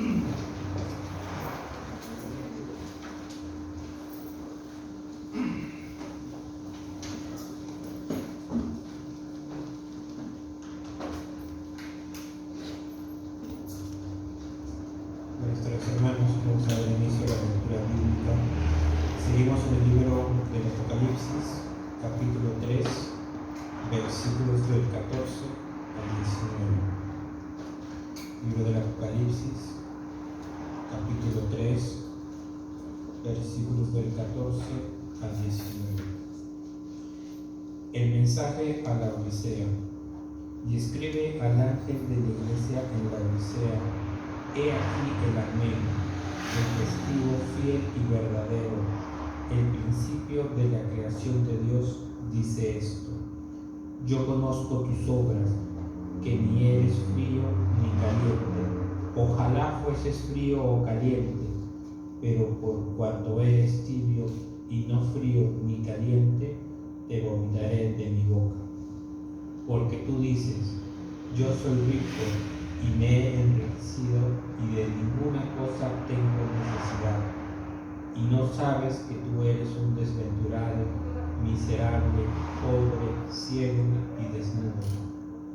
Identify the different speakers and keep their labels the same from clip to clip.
Speaker 1: Nuestros hermanos, vamos a dar inicio a la lectura bíblica. Seguimos en el libro del Apocalipsis, capítulo 3, versículos del 14 al 19. Libro del Apocalipsis, capítulo 3, versículos del 14 al 19. El mensaje a la Odisea. Y escribe al ángel de la iglesia en la Odisea: He aquí el amén, el testigo fiel y verdadero, el principio de la creación de Dios, dice esto: Yo conozco tus obras, que ni eres frío ni caliente. Ojalá fueses frío o caliente, pero por cuanto eres tibio y no frío ni caliente, te vomitaré de mi boca. Porque tú dices: yo soy rico y me he enriquecido y de ninguna cosa tengo necesidad, y no sabes que tú eres un desventurado, miserable, pobre, ciego y desnudo.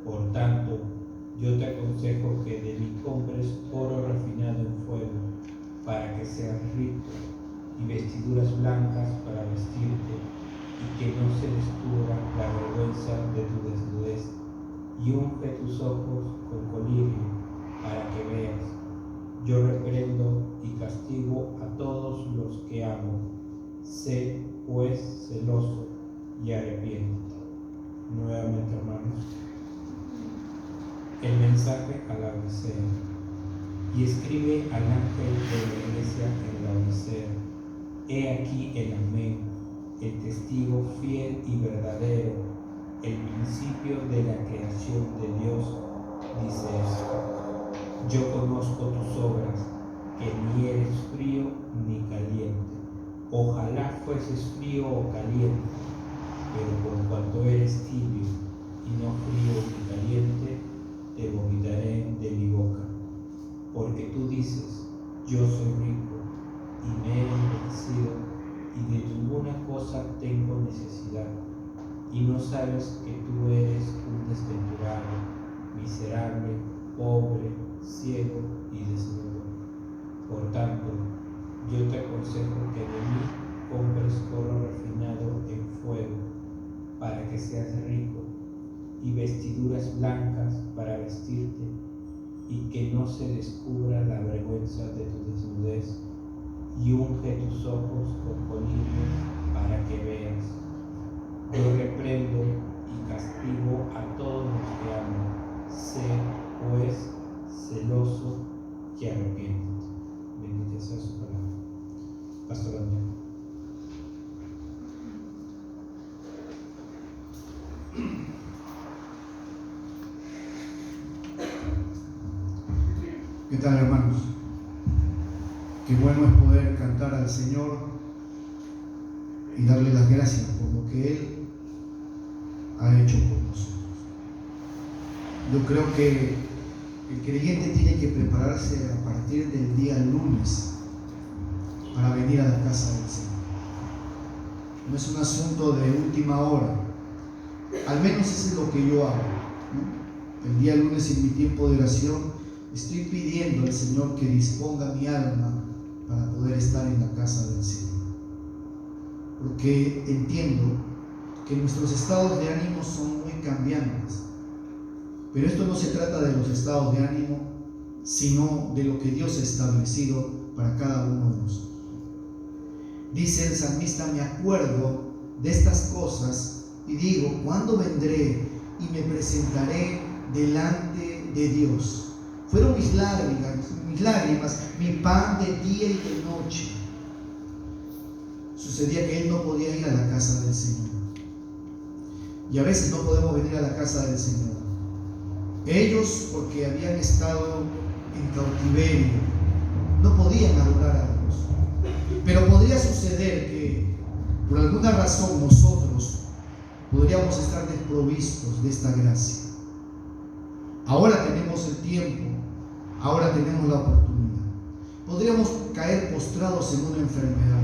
Speaker 1: Por tanto, yo te aconsejo que de mí compres oro refinado en fuego, para que seas rico, y vestiduras blancas para vestirte, y que no se descubra la vergüenza de tu desnudez, y unge tus ojos con colirio, para que veas. Yo reprendo y castigo a todos los que amo. Sé, pues, celoso y arrepiéntete. Nuevamente, hermanos, el mensaje a la Odisea. Y escribe al ángel de la iglesia en la Odisea: He aquí el amén, el testigo fiel y verdadero, el principio de la creación de Dios, dice esto: Yo conozco tus obras, que ni eres frío ni caliente. Ojalá fueses frío o caliente, pero por cuanto eres tibio y no frío ni caliente, te vomitaré de mi boca. Porque tú dices: yo soy rico y me he enriquecido y de ninguna cosa tengo necesidad, y no sabes que tú eres un desventurado, miserable, pobre, ciego y desnudo. Por tanto, yo te aconsejo que de mí compres oro refinado en fuego, para que seas rico, y vestiduras blancas para vestirte, y que no se descubra la vergüenza de tu desnudez, y unge tus ojos con colirio, para que veas. Yo reprendo y castigo a todos los que amo. Sé, pues, celoso y arrepiéntete. Bendita sea su palabra. Pastor Daniel.
Speaker 2: ¿Qué tal, hermanos? Qué bueno es poder cantar al Señor y darle las gracias por lo que Él ha hecho por nosotros. Yo creo que el creyente tiene que prepararse a partir del día lunes para venir a la casa del Señor. No es un asunto de última hora. Al menos eso es lo que yo hago, ¿no? El día lunes, en mi tiempo de oración, estoy pidiendo al Señor que disponga mi alma para poder estar en la casa del Señor. Porque entiendo que nuestros estados de ánimo son muy cambiantes. Pero esto no se trata de los estados de ánimo, sino de lo que Dios ha establecido para cada uno de nosotros. Dice el salmista: me acuerdo de estas cosas y digo: ¿cuándo vendré y me presentaré delante de Dios? Fueron mis lágrimas, mi pan de día y de noche. Sucedía que él no podía ir a la casa del Señor. Y a veces no podemos venir a la casa del Señor. Ellos, porque habían estado en cautiverio, no podían adorar a Dios. Pero podría suceder que por alguna razón nosotros podríamos estar desprovistos de esta gracia. Ahora tenemos el tiempo, ahora tenemos la oportunidad. podríamos caer postrados en una enfermedad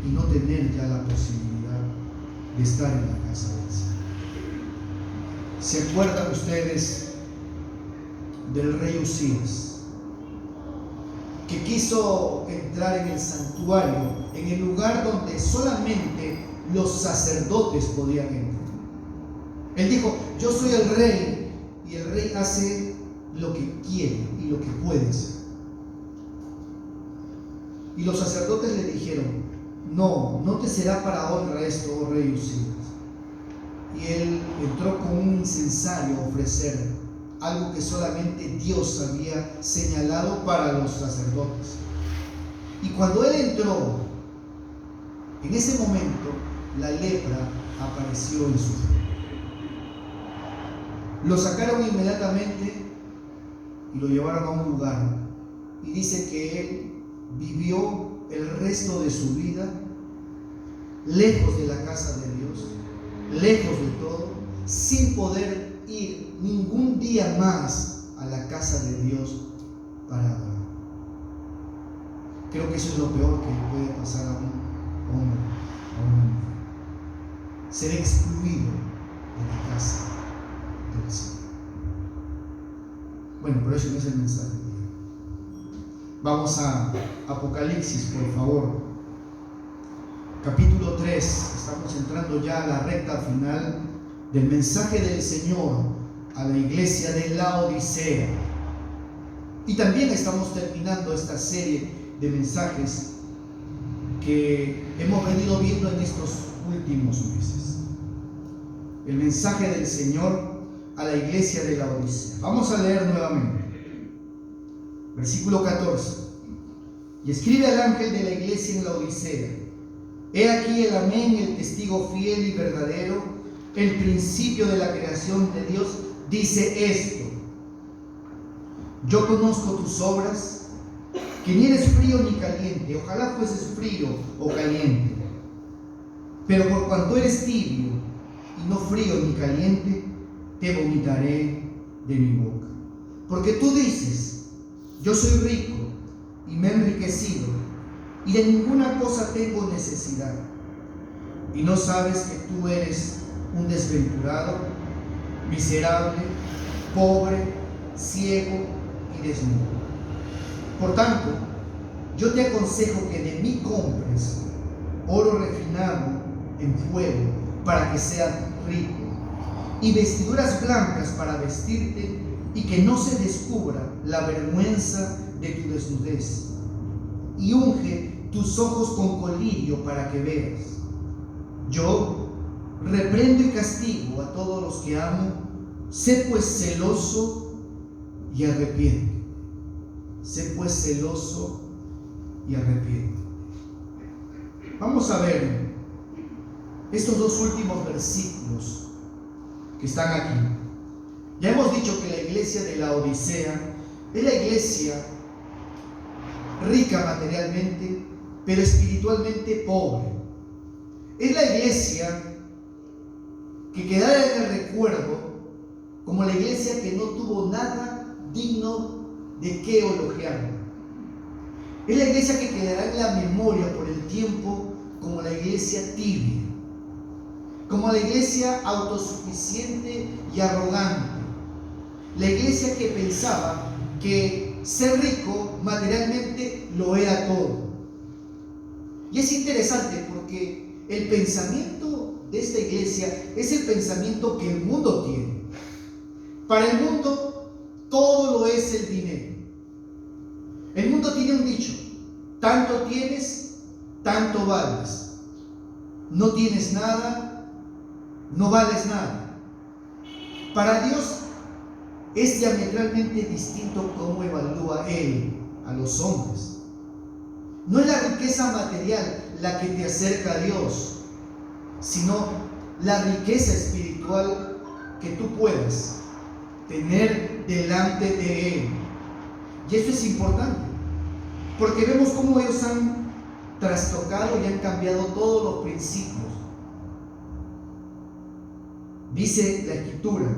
Speaker 2: y no tener ya la posibilidad de estar en la casa del Señor. ¿Se acuerdan ustedes del rey Usías, que quiso entrar en el santuario, en el lugar donde solamente los sacerdotes podían entrar? Él dijo: yo soy el rey, y el rey hace lo que quiere y lo que puede hacer. Y los sacerdotes le dijeron: no te será para honra esto, oh rey Usías. Y él entró con un incensario a ofrecer algo que solamente Dios había señalado para los sacerdotes. Y cuando él entró, en ese momento la lepra apareció en su frente. Lo sacaron inmediatamente y lo llevaron a un lugar, y dice que él vivió el resto de su vida lejos de la casa de Dios, lejos de todo, sin poder ir ningún día más a la casa de Dios para adorar. Creo que eso es lo peor que le puede pasar a un hombre, a una mujer: ser excluido de la casa del Señor. Bueno, pero eso no es el mensaje. Vamos a Apocalipsis, por favor. Capítulo 3. Estamos entrando ya a la recta final del mensaje del Señor a la iglesia de Laodicea. Y también estamos terminando esta serie de mensajes que hemos venido viendo en estos últimos meses. El mensaje del Señor a la iglesia de Laodicea. Vamos a leer nuevamente. Versículo 14. Y escribe al ángel de la iglesia en Laodicea: he aquí el amén, el testigo fiel y verdadero, el principio de la creación de Dios, dice esto: yo conozco tus obras, que ni eres frío ni caliente. Ojalá fueses frío o caliente. Pero por cuanto eres tibio y no frío ni caliente, te vomitaré de mi boca. Porque tú dices: yo soy rico y me he enriquecido, y de ninguna cosa tengo necesidad, y no sabes que tú eres un desventurado, miserable, pobre, ciego y desnudo. Por tanto, yo te aconsejo que de mí compres oro refinado en fuego para que seas rico, y vestiduras blancas para vestirte, y que no se descubra la vergüenza de tu desnudez, y unge tus ojos con colirio para que veas. Yo reprendo y castigo a todos los que amo. Sé pues celoso y arrepiente. Sé pues celoso y arrepiente. Vamos a ver estos dos últimos versículos que están aquí. Ya hemos dicho que la iglesia de Laodicea es la iglesia rica materialmente, pero espiritualmente pobre. Es la iglesia que quedará en el recuerdo como la iglesia que no tuvo nada digno de qué elogiar. Es la iglesia que quedará en la memoria por el tiempo como la iglesia tibia, como la iglesia autosuficiente y arrogante, la iglesia que pensaba que ser rico materialmente lo era todo. Y es interesante porque el pensamiento de esta iglesia es el pensamiento que el mundo tiene. Para el mundo todo lo es el dinero. El mundo tiene un dicho: tanto tienes, tanto vales. No tienes nada, no vales nada. Para Dios es diametralmente distinto cómo evalúa Él a los hombres. No es la riqueza material la que te acerca a Dios, sino la riqueza espiritual que tú puedas tener delante de Él. Y esto es importante, porque vemos cómo ellos han trastocado y han cambiado todos los principios. Dice la Escritura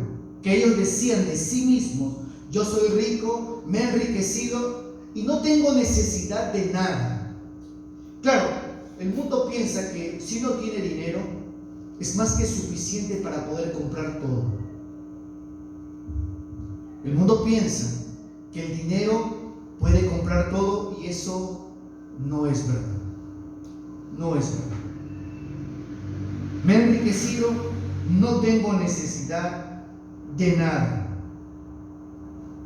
Speaker 2: que ellos decían de sí mismos: yo soy rico, me he enriquecido y no tengo necesidad de nada. Claro, el mundo piensa que si uno tiene dinero, es más que suficiente para poder comprar todo. El mundo piensa que el dinero puede comprar todo y eso no es verdad. No es verdad. Me he enriquecido, no tengo necesidad de nada.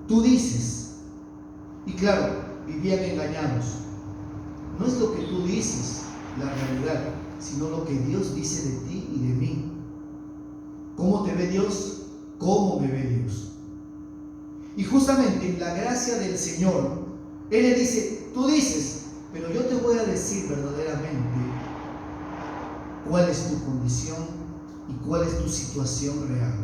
Speaker 2: Tú dices, y claro, vivían engañados. No es lo que tú dices la realidad, sino lo que Dios dice de ti y de mí. ¿Cómo te ve Dios? ¿Cómo me ve Dios? Y justamente en la gracia del Señor, Él le dice, tú dices, pero yo te voy a decir verdaderamente cuál es tu condición y cuál es tu situación real.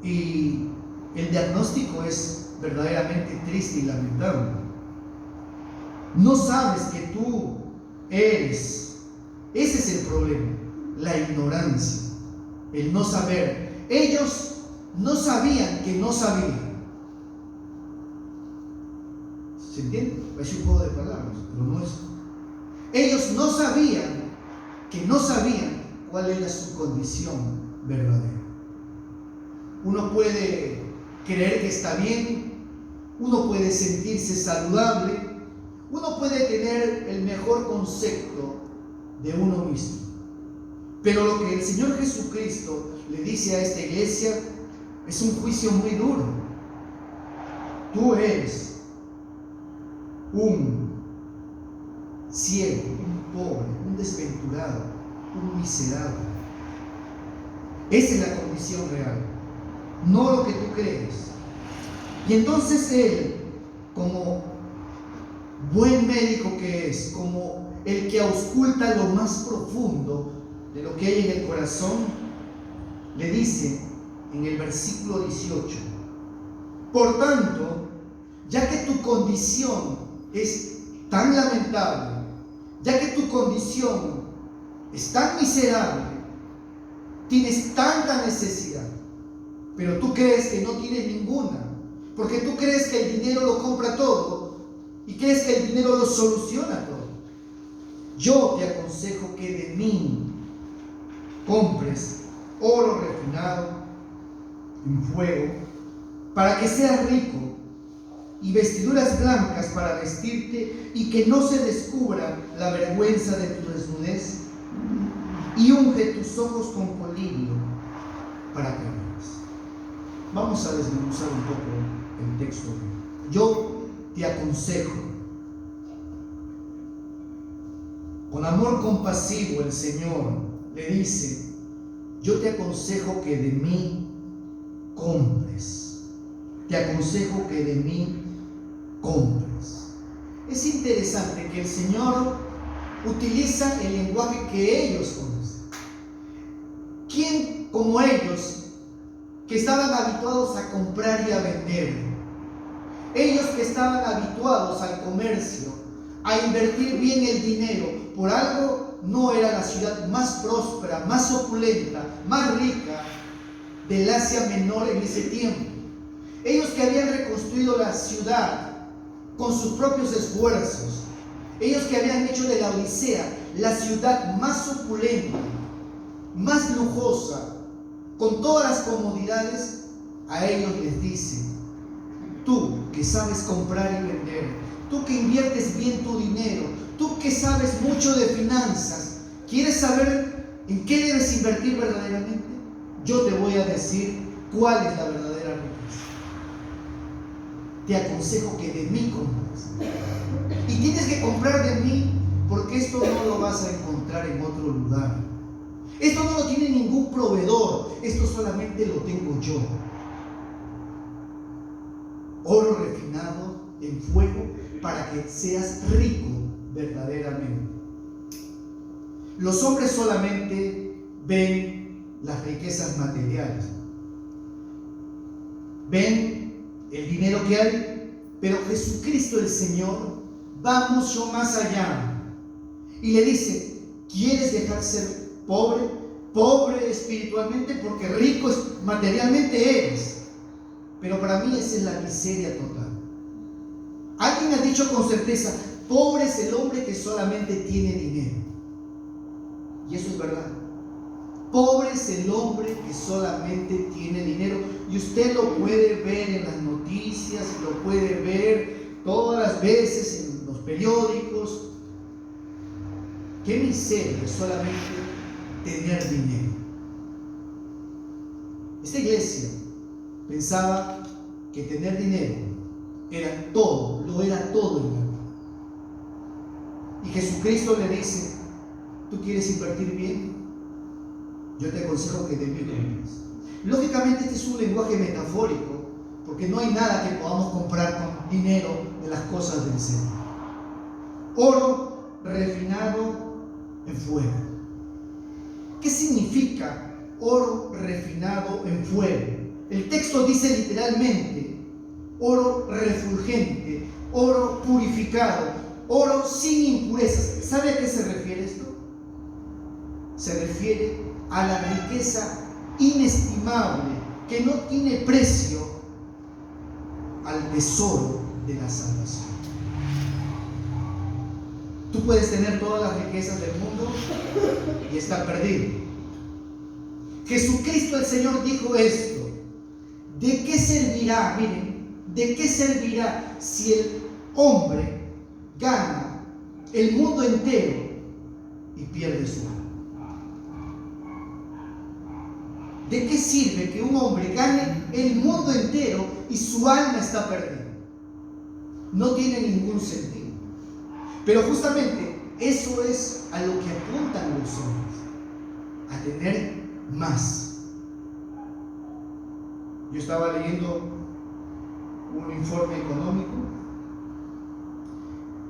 Speaker 2: Y el diagnóstico es verdaderamente triste y lamentable. No sabes que tú eres. Ese es el problema, la ignorancia, el no saber. Ellos no sabían que no sabían. ¿Se entiende? Es un juego de palabras, pero no es. Ellos no sabían que no sabían cuál era su condición verdadera. Uno puede creer que está bien, uno puede sentirse saludable, uno puede tener el mejor concepto de uno mismo. Pero lo que el Señor Jesucristo le dice a esta iglesia es un juicio muy duro. Tú eres un ciego, un pobre, un desventurado, un miserable. Esa es la condición real, no lo que tú crees. Y entonces Él, como buen médico que es, como el que ausculta lo más profundo de lo que hay en el corazón, le dice en el versículo 18: por tanto, ya que tu condición es tan lamentable, ya que tu condición es tan miserable, tienes tanta necesidad, pero tú crees que no tienes ninguna, porque tú crees que el dinero lo compra todo y crees que el dinero lo soluciona todo. Yo te aconsejo que de mí compres oro refinado en fuego para que seas rico, y vestiduras blancas para vestirte y que no se descubra la vergüenza de tu desnudez, y unge tus ojos con colirio para que veas. Vamos a desmenuzar un poco el texto. Yo te aconsejo. Con amor compasivo el Señor le dice: yo te aconsejo que de mí compres. Te aconsejo que de mí compres. Es interesante que el Señor utiliza el lenguaje que ellos conocen. ¿Quién como ellos, que estaban habituados a comprar y a vender? Ellos que estaban habituados al comercio, a invertir bien el dinero. Por algo no era la ciudad más próspera, más opulenta, más rica del Asia Menor en ese tiempo. Ellos que habían reconstruido la ciudad con sus propios esfuerzos. Ellos que habían hecho de la Odisea la ciudad más opulenta, más lujosa, con todas las comodidades. A ellos les dice: tú que sabes comprar y vender, tú que inviertes bien tu dinero, tú que sabes mucho de finanzas, ¿quieres saber en qué debes invertir verdaderamente? Yo te voy a decir cuál es la verdadera riqueza. Te aconsejo que de mí compres. Y tienes que comprar de mí, porque esto no lo vas a encontrar en otro lugar. Esto no lo tiene ningún proveedor, esto solamente lo tengo yo. Oro refinado en fuego para que seas rico verdaderamente. Los hombres solamente ven las riquezas materiales, ven el dinero que hay, pero Jesucristo el Señor va mucho más allá y le dice: ¿quieres dejar ser pobre? Pobre espiritualmente, porque rico materialmente eres. Pero para mí esa es la miseria total. Alguien ha dicho con certeza, pobre es el hombre que solamente tiene dinero. Y eso es verdad. Pobre es el hombre que solamente tiene dinero. Y usted lo puede ver en las noticias, lo puede ver todas las veces en los periódicos. Qué miseria es solamente tener dinero. Esta iglesia pensaba que tener dinero era todo, lo era todo en la vida. Y Jesucristo le dice, ¿tú quieres invertir bien? Yo te aconsejo que te inviertas. Lógicamente este es un lenguaje metafórico, porque no hay nada que podamos comprar con dinero de las cosas del Señor. Oro refinado en fuego. ¿Qué significa oro refinado en fuego? El texto dice literalmente oro refulgente, oro purificado, oro sin impurezas. ¿Sabe a qué se refiere esto? Se refiere a la riqueza inestimable que no tiene precio al tesoro de la salvación. Tú puedes tener todas las riquezas del mundo y estar perdido. Jesucristo el Señor dijo esto: ¿de qué servirá? Miren, ¿de qué servirá si el hombre gana el mundo entero y pierde su alma? ¿De qué sirve que un hombre gane el mundo entero y su alma está perdida? No tiene ningún sentido. Pero justamente eso es a lo que apuntan los hombres, a tener más. Yo estaba leyendo un informe económico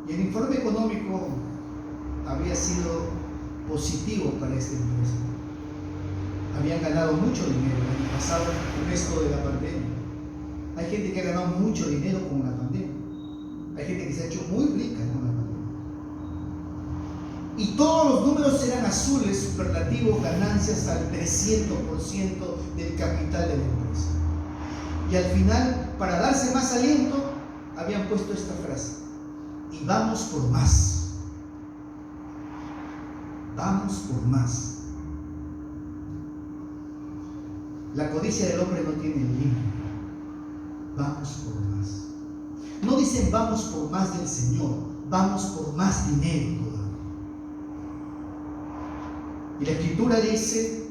Speaker 2: y el informe económico había sido positivo para esta empresa. Habían ganado mucho dinero el año pasado con esto de la pandemia. Hay gente que ha ganado mucho dinero con la pandemia. Hay gente que se ha hecho muy rica con la pandemia. Y todos los números eran azules, superlativos, ganancias al 300% del capital de la empresa. Y al final, para darse más aliento, habían puesto esta frase: y vamos por más. Vamos por más. La codicia del hombre no tiene límite. Vamos por más. No dicen vamos por más del Señor, vamos por más dinero todavía. Y la Escritura dice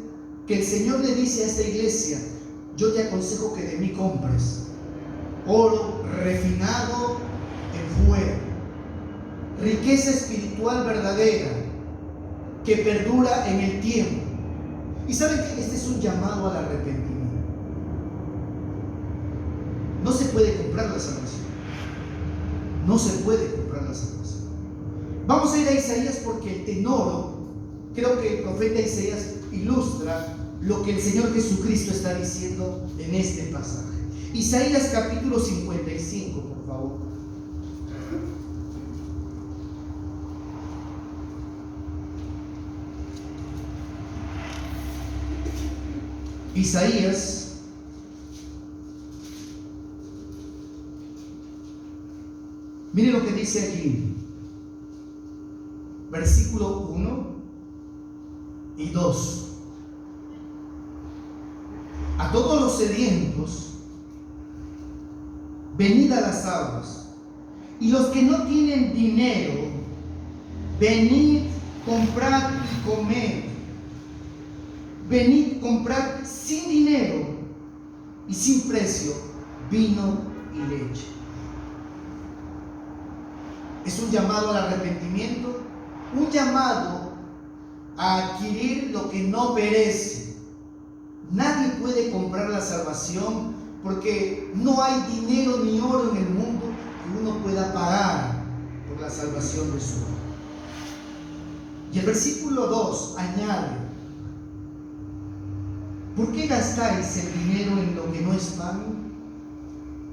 Speaker 2: que el Señor le dice a esta iglesia: yo te aconsejo que de mí compres oro refinado en fuego, riqueza espiritual verdadera que perdura en el tiempo. Y saben que este es un llamado al arrepentimiento. No se puede comprar la salvación. No se puede comprar la salvación. Vamos a ir a Isaías porque el tenor, creo que el profeta Isaías ilustra lo que el Señor Jesucristo está diciendo en este pasaje. Isaías capítulo 55, por favor. Isaías mire lo que dice aquí, versículo 1 y 2. A todos los sedientos, venid a las aguas, y los que no tienen dinero, venid, comprad y comed. Venid, comprad sin dinero y sin precio vino y leche. Es un llamado al arrepentimiento, un llamado a adquirir lo que no perece. Nadie puede comprar la salvación porque no hay dinero ni oro en el mundo que uno pueda pagar por la salvación de su alma. Y el versículo 2 añade: ¿por qué gastáis el dinero en lo que no es pan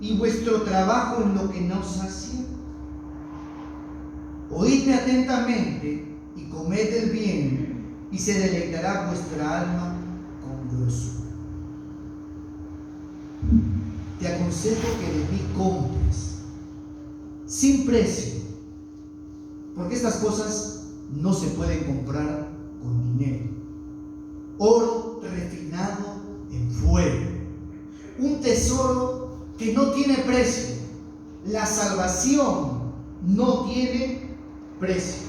Speaker 2: y vuestro trabajo en lo que no sacia? Oídme atentamente y comed el bien, y se deleitará vuestra alma con grosura. Te aconsejo que de mí compres sin precio, porque estas cosas no se pueden comprar con dinero. Oro refinado en fuego, un tesoro que no tiene precio. La salvación no tiene precio.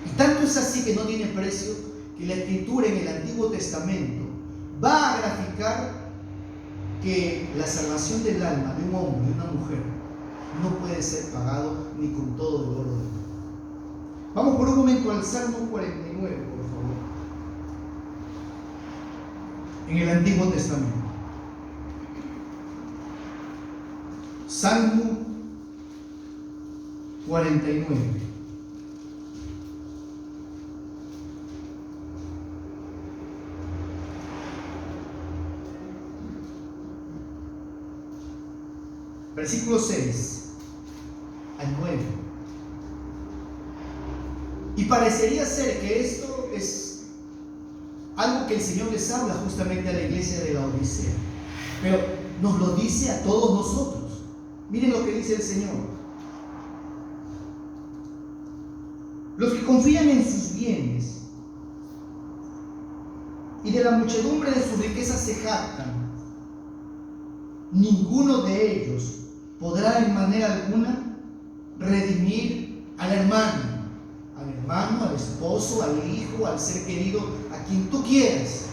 Speaker 2: Y tanto es así que no tiene precio que la Escritura en el Antiguo Testamento va a graficar que la salvación del alma de un hombre, de una mujer, no puede ser pagado ni con todo el oro del mundo. Vamos por un momento al Salmo 49, por favor. En el Antiguo Testamento. Salmo 49. Versículo 6 al 9. Y parecería ser que esto es algo que el Señor les habla justamente a la iglesia de la Odisea, pero nos lo dice a todos nosotros. Miren lo que dice el Señor. Los que confían en sus bienes y de la muchedumbre de sus riquezas se jactan, ninguno de ellos podrá en manera alguna redimir al hermano, al esposo, al hijo, al ser querido, a quien tú quieras.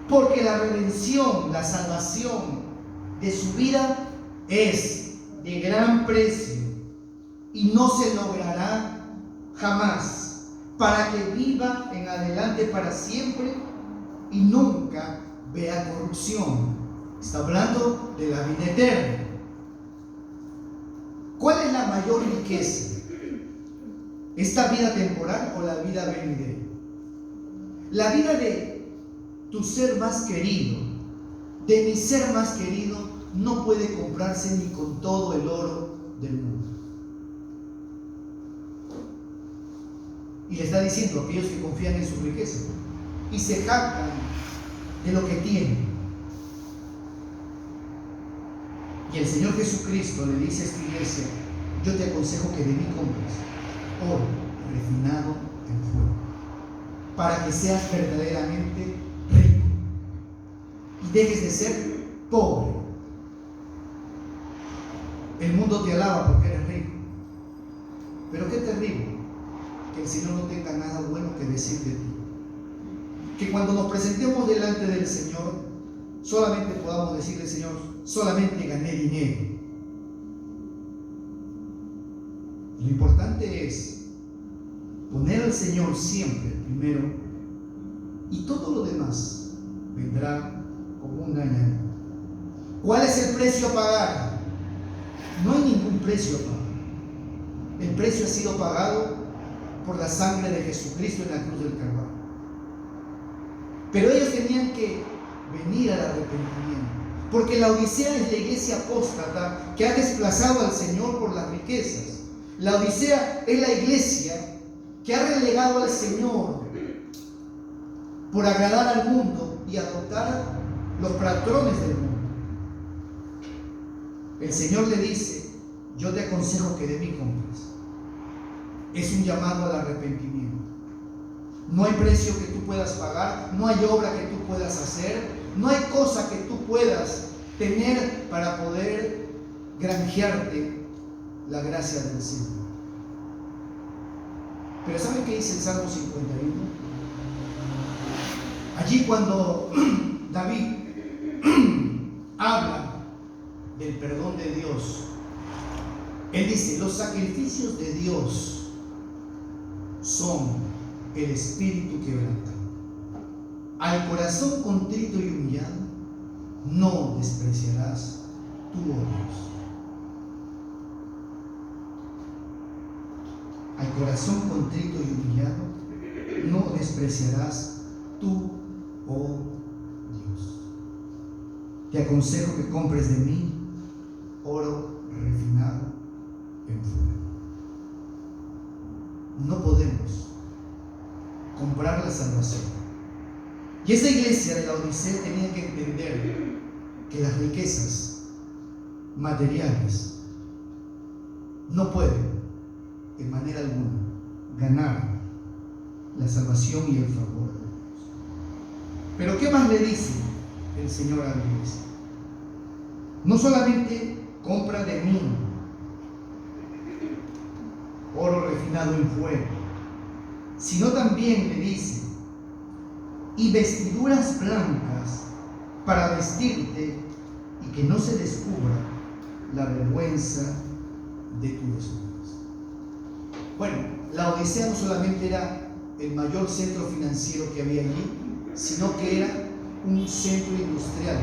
Speaker 2: Porque la redención, la salvación de su vida es de gran precio y no se logrará jamás, para que viva en adelante para siempre y nunca vea corrupción. Está hablando de la vida eterna. ¿Cuál es la mayor riqueza? ¿Esta vida temporal o la vida venidera? La vida de tu ser más querido, de mi ser más querido, no puede comprarse ni con todo el oro del mundo. Y le está diciendo a aquellos que confían en su riqueza y se jactan de lo que tienen. Y el Señor Jesucristo le dice a esta iglesia: yo te aconsejo que de mí compres oro refinado en fuego, para que seas verdaderamente rico y dejes de ser pobre. El mundo te alaba porque eres rico, pero qué terrible que el Señor no tenga nada bueno que decir de ti. Que cuando nos presentemos delante del Señor solamente podamos decirle: Señor, solamente gané dinero. Lo importante es poner al Señor siempre primero, y todo lo demás vendrá como una añadidura. ¿Cuál es el precio a pagar? No hay ningún precio a pagar. El precio ha sido pagado por la sangre de Jesucristo en la cruz del Calvario. Pero ellos tenían que venir al arrepentimiento, porque la Odisea es la iglesia apóstata que ha desplazado al Señor por las riquezas. La Odisea es la iglesia que ha relegado al Señor por agradar al mundo y adoptar los patrones del mundo. El Señor le dice: yo te aconsejo que de mí compres. Es un llamado al arrepentimiento. No hay precio que tú puedas pagar, no hay obra que tú puedas hacer, no hay cosa que tú puedas tener para poder granjearte la gracia del Señor. Pero ¿saben qué dice el Salmo 51? Allí cuando David habla del perdón de Dios, él dice: los sacrificios de Dios son el espíritu quebrantado. Al corazón contrito y humillado no despreciarás tú, oh Dios. Al corazón contrito y humillado no despreciarás tú, oh Dios. Te aconsejo que compres de mí oro refinado en fuego. No podemos comprar la salvación. Y esta iglesia de la Odisea tenía que entender que las riquezas materiales no pueden de manera alguna ganar la salvación y el favor de Dios. Pero ¿qué más le dice el Señor a la iglesia? No solamente compra de mí oro refinado en fuego, sino también le dice: y vestiduras blancas para vestirte y que no se descubra la vergüenza de tu desnudez. Bueno, la Odisea no solamente era el mayor centro financiero que había allí, sino que era un centro industrial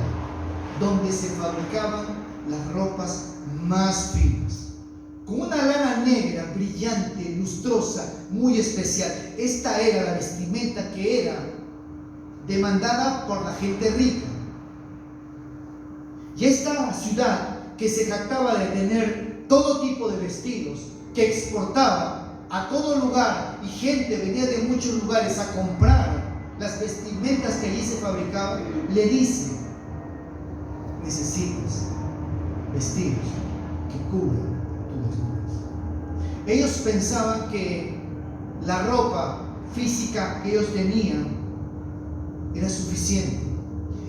Speaker 2: donde se fabricaban las ropas más finas, con una lana negra, brillante, lustrosa, muy especial. Esta era la vestimenta que era demandada por la gente rica. Y esta ciudad, que se jactaba de tener todo tipo de vestidos, que exportaba a todo lugar, y gente venía de muchos lugares a comprar las vestimentas que allí se fabricaban, le dice: necesitas vestidos que cubran tu desnudez. Ellos pensaban que la ropa física que ellos tenían era suficiente,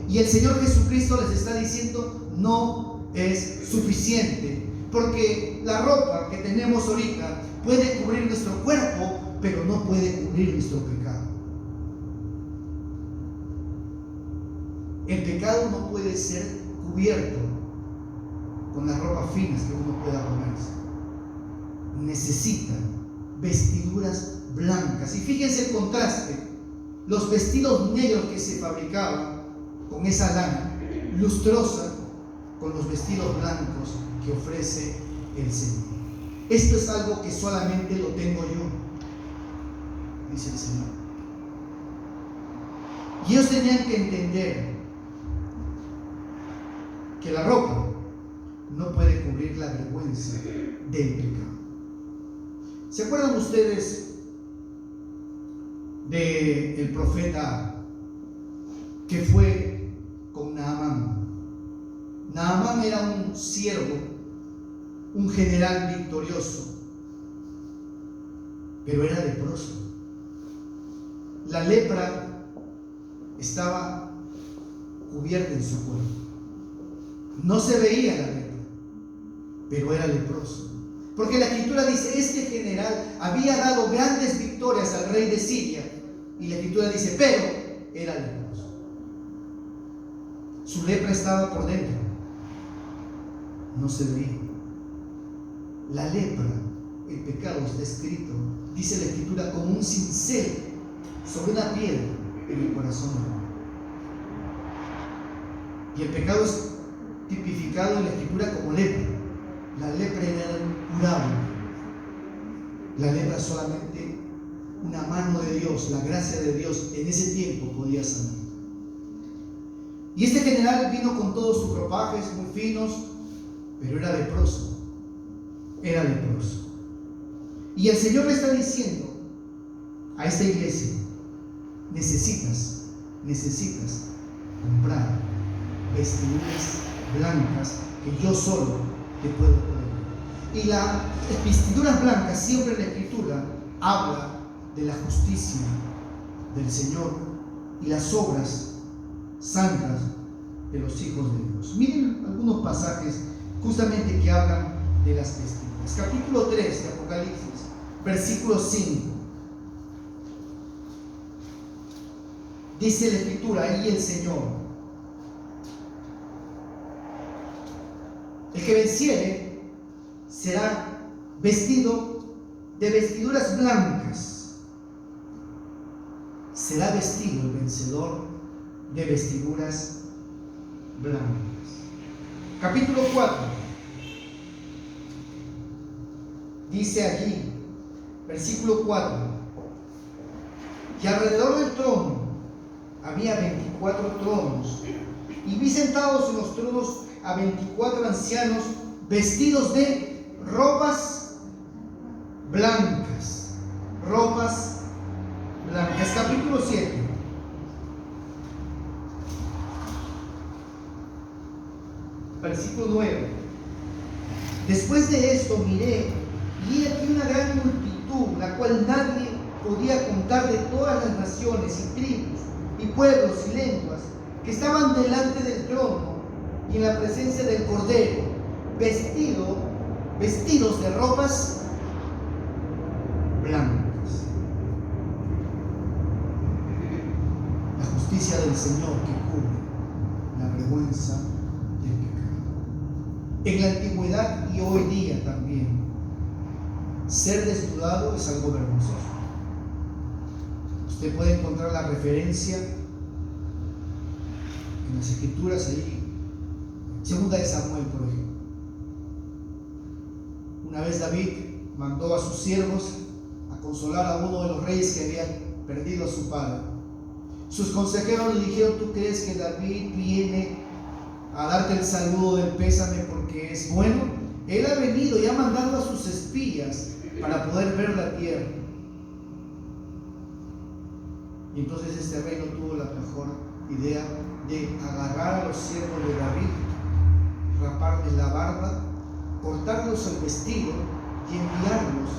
Speaker 2: y el Señor Jesucristo les está diciendo: no es suficiente, porque la ropa que tenemos ahorita puede cubrir nuestro cuerpo, pero no puede cubrir nuestro pecado. El pecado no puede ser cubierto con las ropas finas que uno pueda ponerse. Necesita vestiduras blancas. Y fíjense el contraste: los vestidos negros que se fabricaban con esa lana lustrosa, con los vestidos blancos que ofrece el Señor. Esto es algo que solamente lo tengo yo, dice el Señor. Y ellos tenían que entender que la ropa no puede cubrir la vergüenza del pecado. ¿Se acuerdan ustedes del profeta que fue con Naamán? Naamán era un siervo, un general victorioso, pero era leproso. La lepra estaba cubierta en su cuerpo. No se veía la lepra, pero era leproso. Porque la Escritura dice: este general había dado grandes victorias al rey de Siria. Y la Escritura dice: pero era leproso. Su lepra estaba por dentro, no se veía. La lepra, el pecado, está escrito, dice la Escritura, como un cincel sobre una piedra en el corazón del hombre. Y el pecado es tipificado en la Escritura como lepra. La lepra era incurable. La lepra solamente una mano de Dios, la gracia de Dios en ese tiempo podía sanar. Y este general vino con todos sus ropajes muy finos, pero era leproso. Era leproso. Y el Señor le está diciendo a esta iglesia: necesitas comprar vestiduras blancas que yo solo te puedo poner. Y las vestiduras blancas, siempre en la Escritura habla de la justicia del Señor y las obras santas de los hijos de Dios. Miren algunos pasajes justamente que hablan de las vestiduras. Capítulo 3 de Apocalipsis, versículo 5. Dice la Escritura, ahí el Señor: el que venciere será vestido de vestiduras blancas. Será vestido el vencedor de vestiduras blancas. Capítulo 4. Dice allí, versículo 4: y alrededor del trono había 24 tronos, y vi sentados en los tronos a 24 ancianos vestidos de ropas blancas. Ropas blancas. Capítulo 7. Versículo 9.
Speaker 3: Después de esto miré, y he aquí una gran multitud, la cual nadie podía contar, de todas las naciones y tribus y pueblos y lenguas, que estaban delante del trono y en la presencia del Cordero, vestidos de ropas blancas. La justicia del Señor que cubre la vergüenza del pecado. En la antigüedad y hoy día también, ser desnudado es algo vergonzoso. Usted puede encontrar la referencia en las escrituras ahí, segunda de Samuel, por ejemplo. Una vez David mandó a sus siervos a consolar a uno de los reyes que habían perdido a su padre. Sus consejeros le dijeron: ¿tú crees que David viene a darte el saludo del pésame porque es bueno? Él ha venido y ha mandado a sus espías para poder ver la tierra. Y entonces este rey no tuvo la mejor idea de agarrar a los siervos de David, raparles la barba, cortarlos el vestido y enviarlos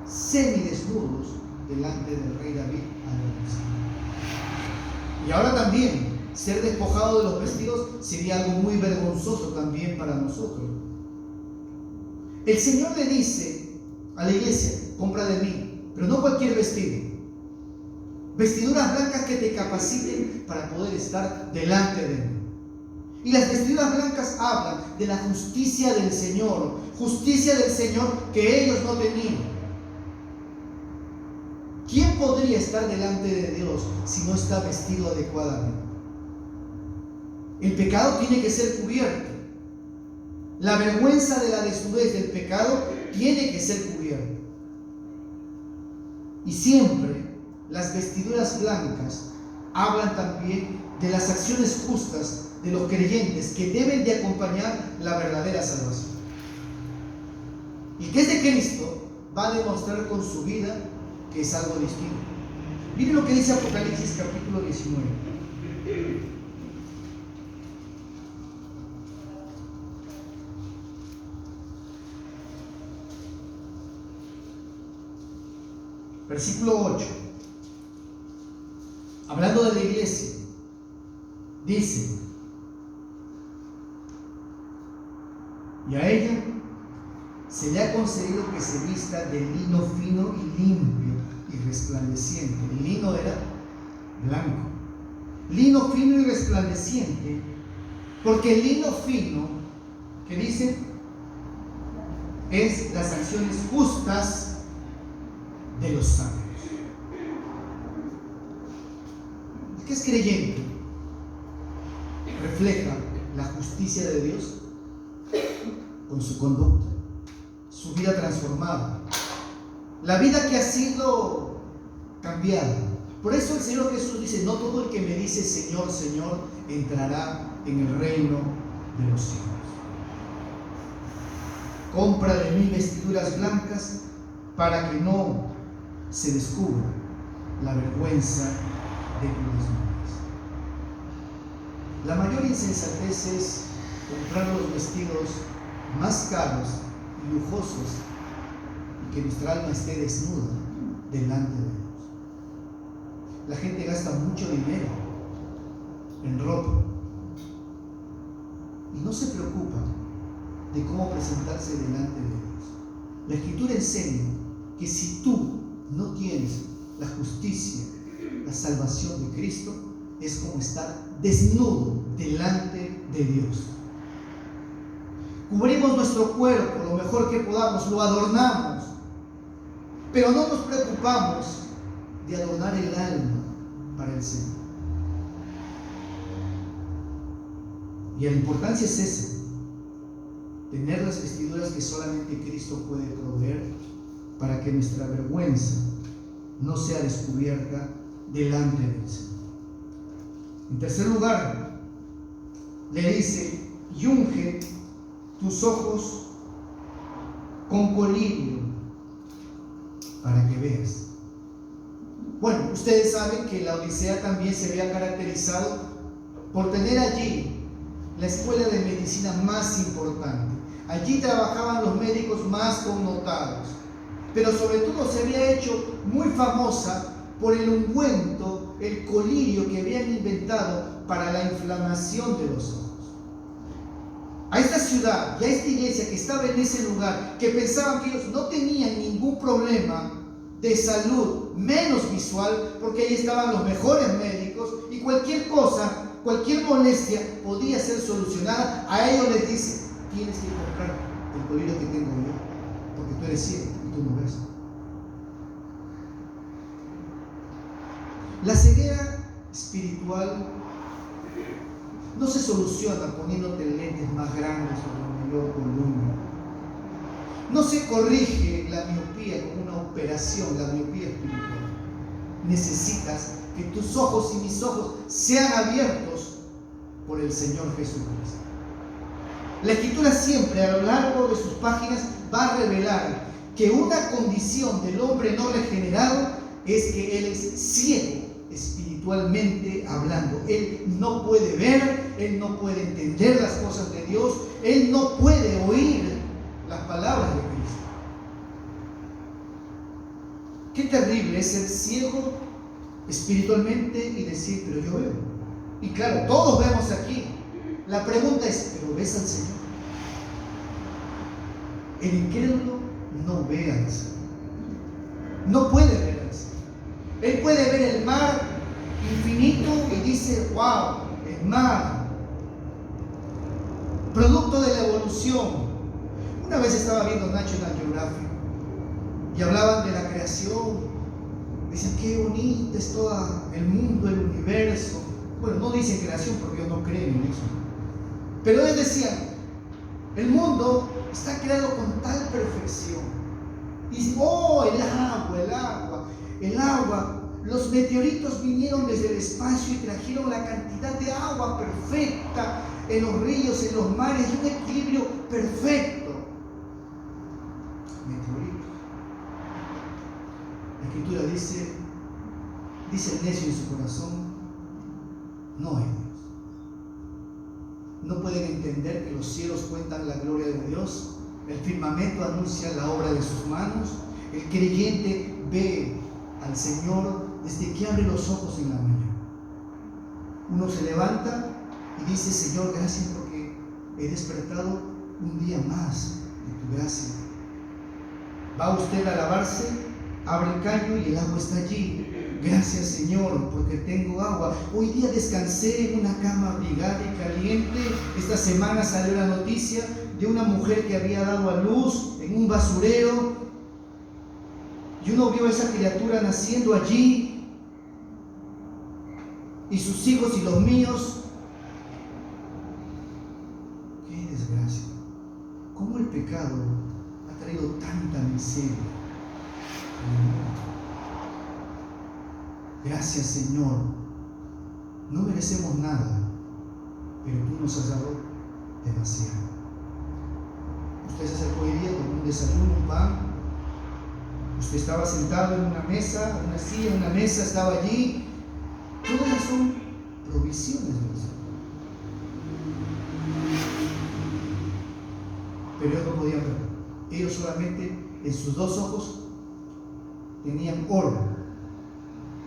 Speaker 3: semidesnudos delante del rey David a la. Y ahora también, ser despojado de los vestidos sería algo muy vergonzoso también para nosotros. El Señor le dice a la iglesia: compra de mí, pero no cualquier vestido. Vestiduras blancas que te capaciten para poder estar delante de mí. Y las vestiduras blancas hablan de la justicia del Señor que ellos no tenían. ¿Quién podría estar delante de Dios si no está vestido adecuadamente? El pecado tiene que ser cubierto. La vergüenza de la desnudez del pecado tiene que ser cubierta. Y siempre las vestiduras blancas hablan también de las acciones justas de los creyentes que deben de acompañar la verdadera salvación. Y que es de Cristo va a demostrar con su vida que es algo distinto. Miren lo que dice Apocalipsis capítulo 19. Versículo 8. Hablando de la iglesia, dice: y a ella se le ha concedido que se vista de lino fino y limpio y resplandeciente. El lino era blanco. Lino fino y resplandeciente, porque el lino fino, que dice, es las acciones justas de los santos. El que es creyente refleja la justicia de Dios con su conducta, su vida transformada, la vida que ha sido cambiada. Por eso el Señor Jesús dice: no todo el que me dice Señor, Señor entrará en el reino de los cielos. Compra de mí vestiduras blancas para que no se descubra la vergüenza de tus desnudez. La mayor insensatez es comprar los vestidos más caros y lujosos y que nuestra alma esté desnuda delante de Dios. La gente gasta mucho dinero en ropa y no se preocupa de cómo presentarse delante de Dios. La Escritura enseña que si tú no tienes la justicia, la salvación de Cristo, es como estar desnudo delante de Dios. Cubrimos nuestro cuerpo lo mejor que podamos, lo adornamos, pero no nos preocupamos de adornar el alma para el Señor. Y la importancia es esa: tener las vestiduras que solamente Cristo puede proveer para que nuestra vergüenza no sea descubierta delante del Señor. En tercer lugar, le dice: y unge tus ojos con colirio para que veas. Bueno, ustedes saben que la Odisea también se había caracterizado por tener allí la escuela de medicina más importante. Allí trabajaban los médicos más connotados, pero sobre todo se había hecho muy famosa por el ungüento, el colirio que habían inventado para la inflamación de los ojos. A esta ciudad y a esta iglesia que estaba en ese lugar, que pensaban que ellos no tenían ningún problema de salud, menos visual, porque ahí estaban los mejores médicos y cualquier cosa, cualquier molestia podía ser solucionada, a ellos les dice: tienes que comprar el colirio que tengo yo, porque tú eres ciego y tú no ves. La ceguera espiritual no se soluciona poniéndote lentes más grandes o de mayor volumen. No se corrige la miopía con una operación, la miopía espiritual. Necesitas que tus ojos y mis ojos sean abiertos por el Señor Jesucristo. La Escritura siempre, a lo largo de sus páginas, va a revelar que una condición del hombre no regenerado es que él es ciego espiritualmente hablando. Él no puede ver, él no puede entender las cosas de Dios, él no puede oír las palabras de Cristo. Qué terrible es ser ciego espiritualmente y decir: pero yo veo. Y claro, todos vemos aquí. La pregunta es: ¿pero ves al Señor? El incrédulo no ve al Señor. No puede ver al Señor. Él puede ver el mar infinito y dice: wow, el mar, producto de la evolución. Una vez estaba viendo National Geographic y hablaban de la creación. Dicen: qué bonito es todo el mundo, el universo. Bueno, no dicen creación porque ellos no creen en eso, pero ellos decían: el mundo está creado con tal perfección. Y dicen: oh, el agua. Los meteoritos vinieron desde el espacio y trajeron la cantidad de agua perfecta en los ríos, en los mares, y un equilibrio perfecto. Meteoritos. La Escritura dice el necio en su corazón: no hay Dios. No pueden entender que los cielos cuentan la gloria de Dios, el firmamento anuncia la obra de sus manos. El creyente ve al Señor desde que abre los ojos en la mañana. Uno se levanta y dice: Señor, gracias porque he despertado un día más de tu gracia. Va usted a lavarse, abre el caño y el agua está allí. Gracias, Señor, porque tengo agua. Hoy día descansé en una cama abrigada y caliente. Esta semana salió la noticia de una mujer que había dado a luz en un basurero, y uno vio a esa criatura naciendo allí, y sus hijos y los míos. ¡Qué desgracia! ¿Cómo el pecado ha traído tanta miseria al mundo? Gracias, Señor. No merecemos nada, pero tú nos has dado demasiado. Usted se acercó hoy día con un desayuno, un pan. Usted estaba sentado en una mesa, una silla, una mesa, estaba allí. Todas esas son provisiones de Dios. Pero ellos no podían ver. Ellos solamente en sus dos ojos tenían oro,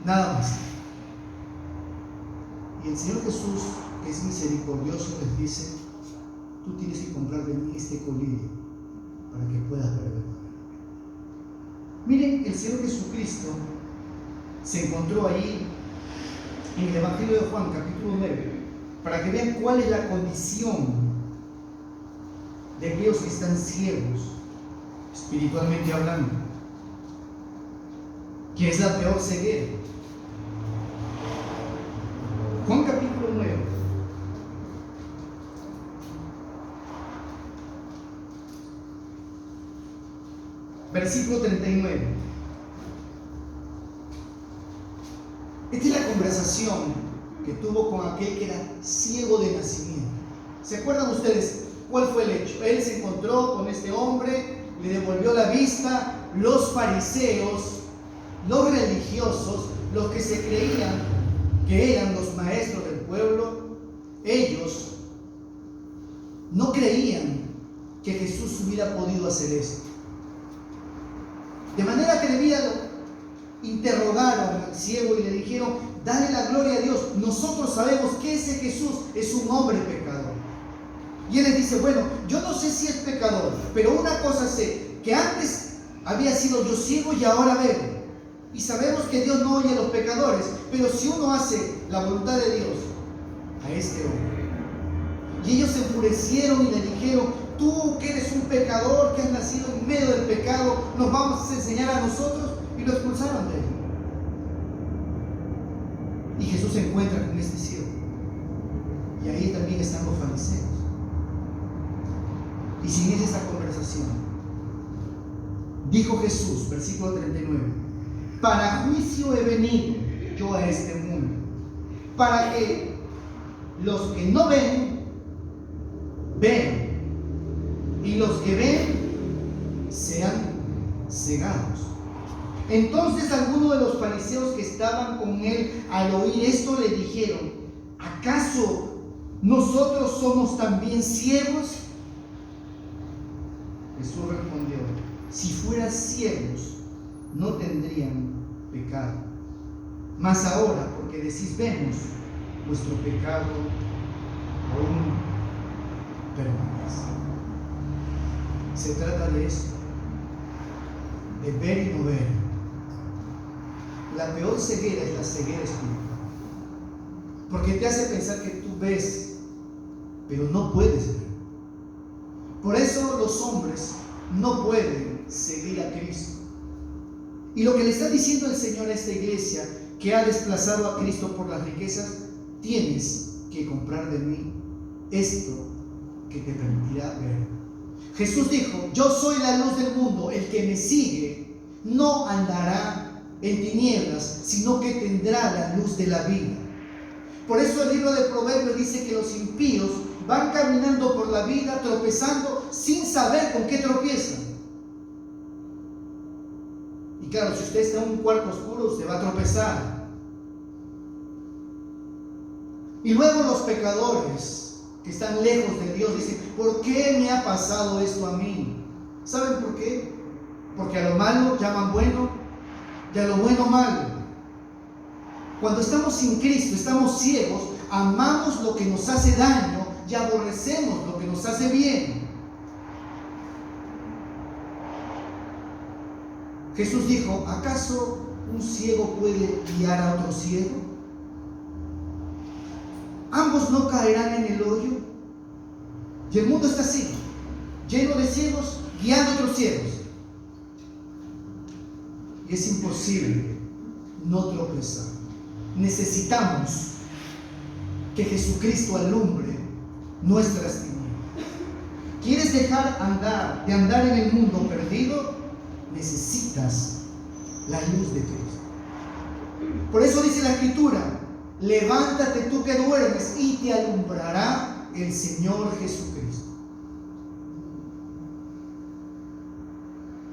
Speaker 3: nada más. Y el Señor Jesús, que es misericordioso, les dice: tú tienes que comprar de mí este colirio para que puedas ver verdaderamente. Miren, el Señor Jesucristo se encontró ahí en el Evangelio de Juan, capítulo 9, para que vean cuál es la condición de aquellos que están ciegos, espiritualmente hablando, que es la peor ceguera. Juan capítulo 9. Versículo 39. Esta es la conversación que tuvo con aquel que era ciego de nacimiento. ¿Se acuerdan ustedes cuál fue el hecho? Él se encontró con este hombre, le devolvió la vista. Los fariseos, los religiosos, los que se creían que eran los maestros del pueblo, ellos no creían que Jesús hubiera podido hacer esto. De manera que interrogaron al ciego y le dijeron: dale la gloria a Dios, nosotros sabemos que ese Jesús es un hombre pecador. Y él les dice: bueno, yo no sé si es pecador, pero una cosa sé, que antes había sido yo ciego y ahora veo. Y sabemos que Dios no oye a los pecadores, pero si uno hace la voluntad de Dios, a este hombre. Y ellos se enfurecieron y le dijeron: tú que eres un pecador, que has nacido en medio del pecado, ¿nos vamos a enseñar a nosotros? Y lo expulsaron de él. Y Jesús se encuentra con este ciego. Y ahí también están los fariseos. Y sin esa conversación, dijo Jesús, versículo 39: para juicio he venido yo a este mundo, para que los que no ven, vean, y los que ven sean cegados. Entonces algunos de los fariseos que estaban con él, al oír esto, le dijeron: ¿acaso nosotros somos también ciegos? Jesús respondió: si fueran ciegos, no tendrían pecado. Mas ahora, porque decís vemos, vuestro pecado aún permanece. Se trata de eso, de ver y no ver. La peor ceguera es la ceguera espiritual, porque te hace pensar que tú ves, pero no puedes ver. Por eso los hombres no pueden seguir a Cristo. Y lo que le está diciendo el Señor a esta iglesia que ha desplazado a Cristo por las riquezas: tienes que comprar de mí esto que te permitirá ver. Jesús dijo: yo soy la luz del mundo, el que me sigue no andará en tinieblas, sino que tendrá la luz de la vida. Por eso el libro de Proverbios dice que los impíos van caminando por la vida tropezando sin saber con qué tropiezan. Y claro, si usted está en un cuarto oscuro, usted va a tropezar. Y luego los pecadores que están lejos de Dios dicen: ¿por qué me ha pasado esto a mí? ¿Saben por qué? Porque a lo malo llaman bueno y a lo bueno malo. Cuando estamos sin Cristo, estamos ciegos, amamos lo que nos hace daño y aborrecemos lo que nos hace bien. Jesús dijo: ¿acaso un ciego puede guiar a otro ciego? Ambos no caerán en el hoyo. Y el mundo está así, lleno de ciegos guiando a otros ciegos. Y es imposible no tropezar. Necesitamos que Jesucristo alumbre nuestras tinieblas. ¿Quieres dejar de andar en el mundo perdido? Necesitas la luz de Cristo. Por eso dice la Escritura: levántate tú que duermes y te alumbrará el Señor Jesucristo.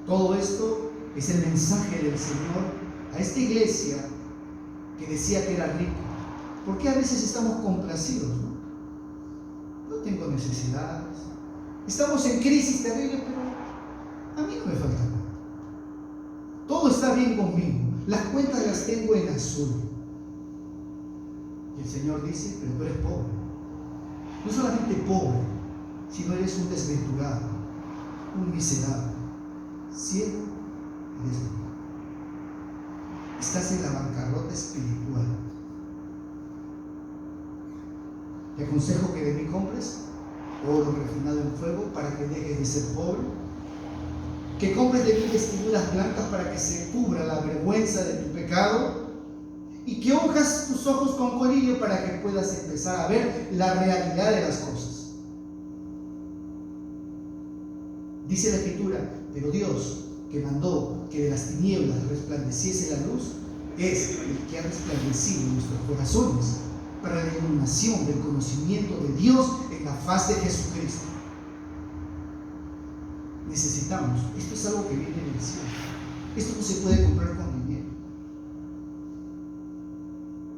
Speaker 3: Todo esto es el mensaje del Señor a esta iglesia que decía que era rica. ¿Por qué a veces estamos complacidos? No tengo necesidades. Estamos en crisis terrible, pero a mí no me falta nada. Todo está bien conmigo. Las cuentas las tengo en azul. Y el Señor dice: pero tú eres pobre. No solamente pobre, sino eres un desventurado, un miserable, ciego y desventurado. Estás en la bancarrota espiritual. Te aconsejo que de mí compres oro refinado en fuego para que dejes de ser pobre, que compres de mí vestiduras blancas para que se cubra la vergüenza de tu pecado, y que unjas tus ojos con colirio para que puedas empezar a ver la realidad de las cosas. Dice la Escritura: pero Dios, que mandó que de las tinieblas resplandeciese la luz, es el que ha resplandecido en nuestros corazones para la iluminación del conocimiento de Dios en la faz de Jesucristo. Necesitamos, esto es algo que viene del cielo. Esto no se puede comprar con dinero.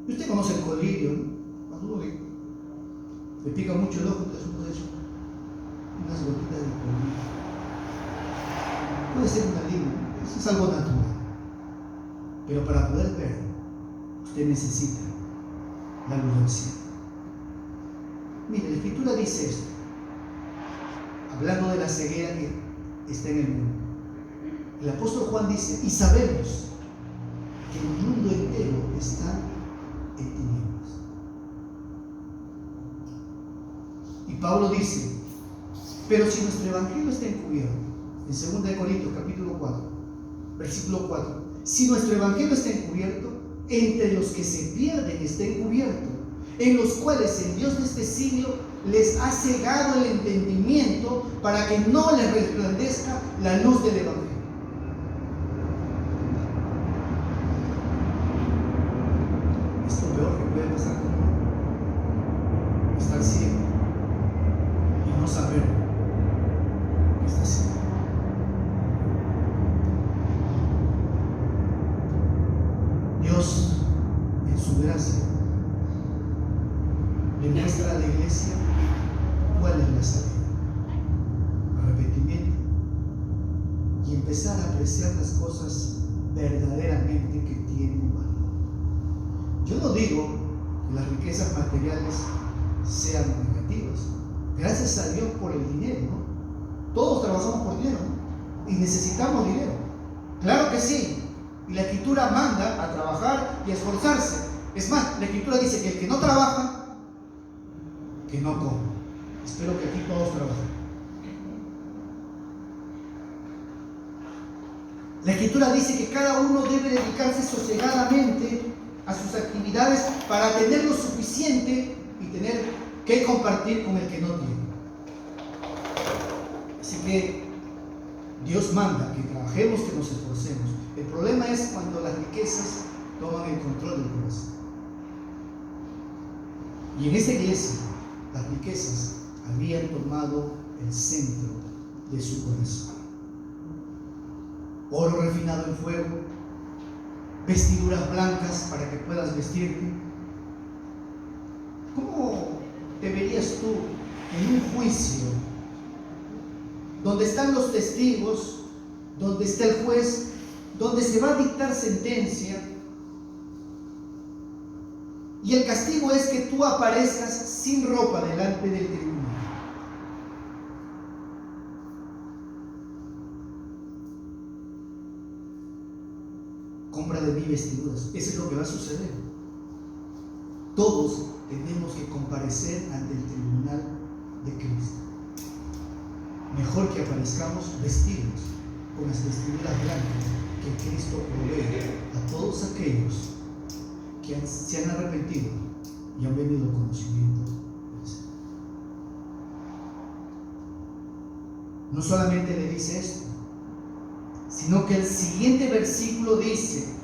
Speaker 3: Y usted conoce el colirio, ¿no? Cuando uno le pica mucho el ojo, entonces uno de eso, unas gotitas de colirio. puede ser un alivio, eso es algo natural. Pero para poder ver, usted necesita la luz del cielo. Mire, la Escritura dice esto, hablando de la ceguera que está en el mundo. El apóstol Juan dice, y sabemos que el mundo entero está en tinieblas. Y Pablo dice, pero si nuestro evangelio está encubierto, en 2 Corintios capítulo 4, versículo 4, si nuestro evangelio está encubierto, entre los que se pierden está encubierto, en los cuales el Dios de este siglo les ha cegado el entendimiento para que no les resplandezca la luz del evangelio. Es lo peor que puede pasar con uno, estar ciego y no saber que está ciego. Dios, en su gracia, le muestra a la iglesia cuál es la salida: arrepentimiento y empezar a apreciar las cosas verdaderamente que tienen valor. Yo no digo que las riquezas materiales sean negativas. Gracias a Dios por el dinero, ¿no? Todos trabajamos por dinero, ¿no? Y necesitamos dinero. Claro que sí. Y la Escritura manda a trabajar y a esforzarse. Es más, la Escritura dice que el que no trabaja, que no come. Espero que aquí todos trabajen. La Escritura dice que cada uno debe dedicarse sosegadamente a sus actividades para tener lo suficiente y tener que compartir con el que no tiene. Así que Dios manda que trabajemos, que nos esforcemos. El problema es cuando las riquezas toman el control del corazón. Y en esta iglesia, las riquezas habían tomado el centro de su corazón. Oro refinado en fuego, vestiduras blancas para que puedas vestirte. ¿Cómo te verías tú en un juicio donde están los testigos, donde está el juez, donde se va a dictar sentencia, y el castigo es que tú aparezcas sin ropa delante del tribunal? Compra de mí vestiduras. Eso es lo que va a suceder. Todos tenemos que comparecer ante el tribunal de Cristo. Mejor que aparezcamos vestidos con las vestiduras blancas que Cristo provee a todos aquellos que se han arrepentido y han venido al conocimiento del Señor. No solamente le dice esto, sino que el siguiente versículo dice: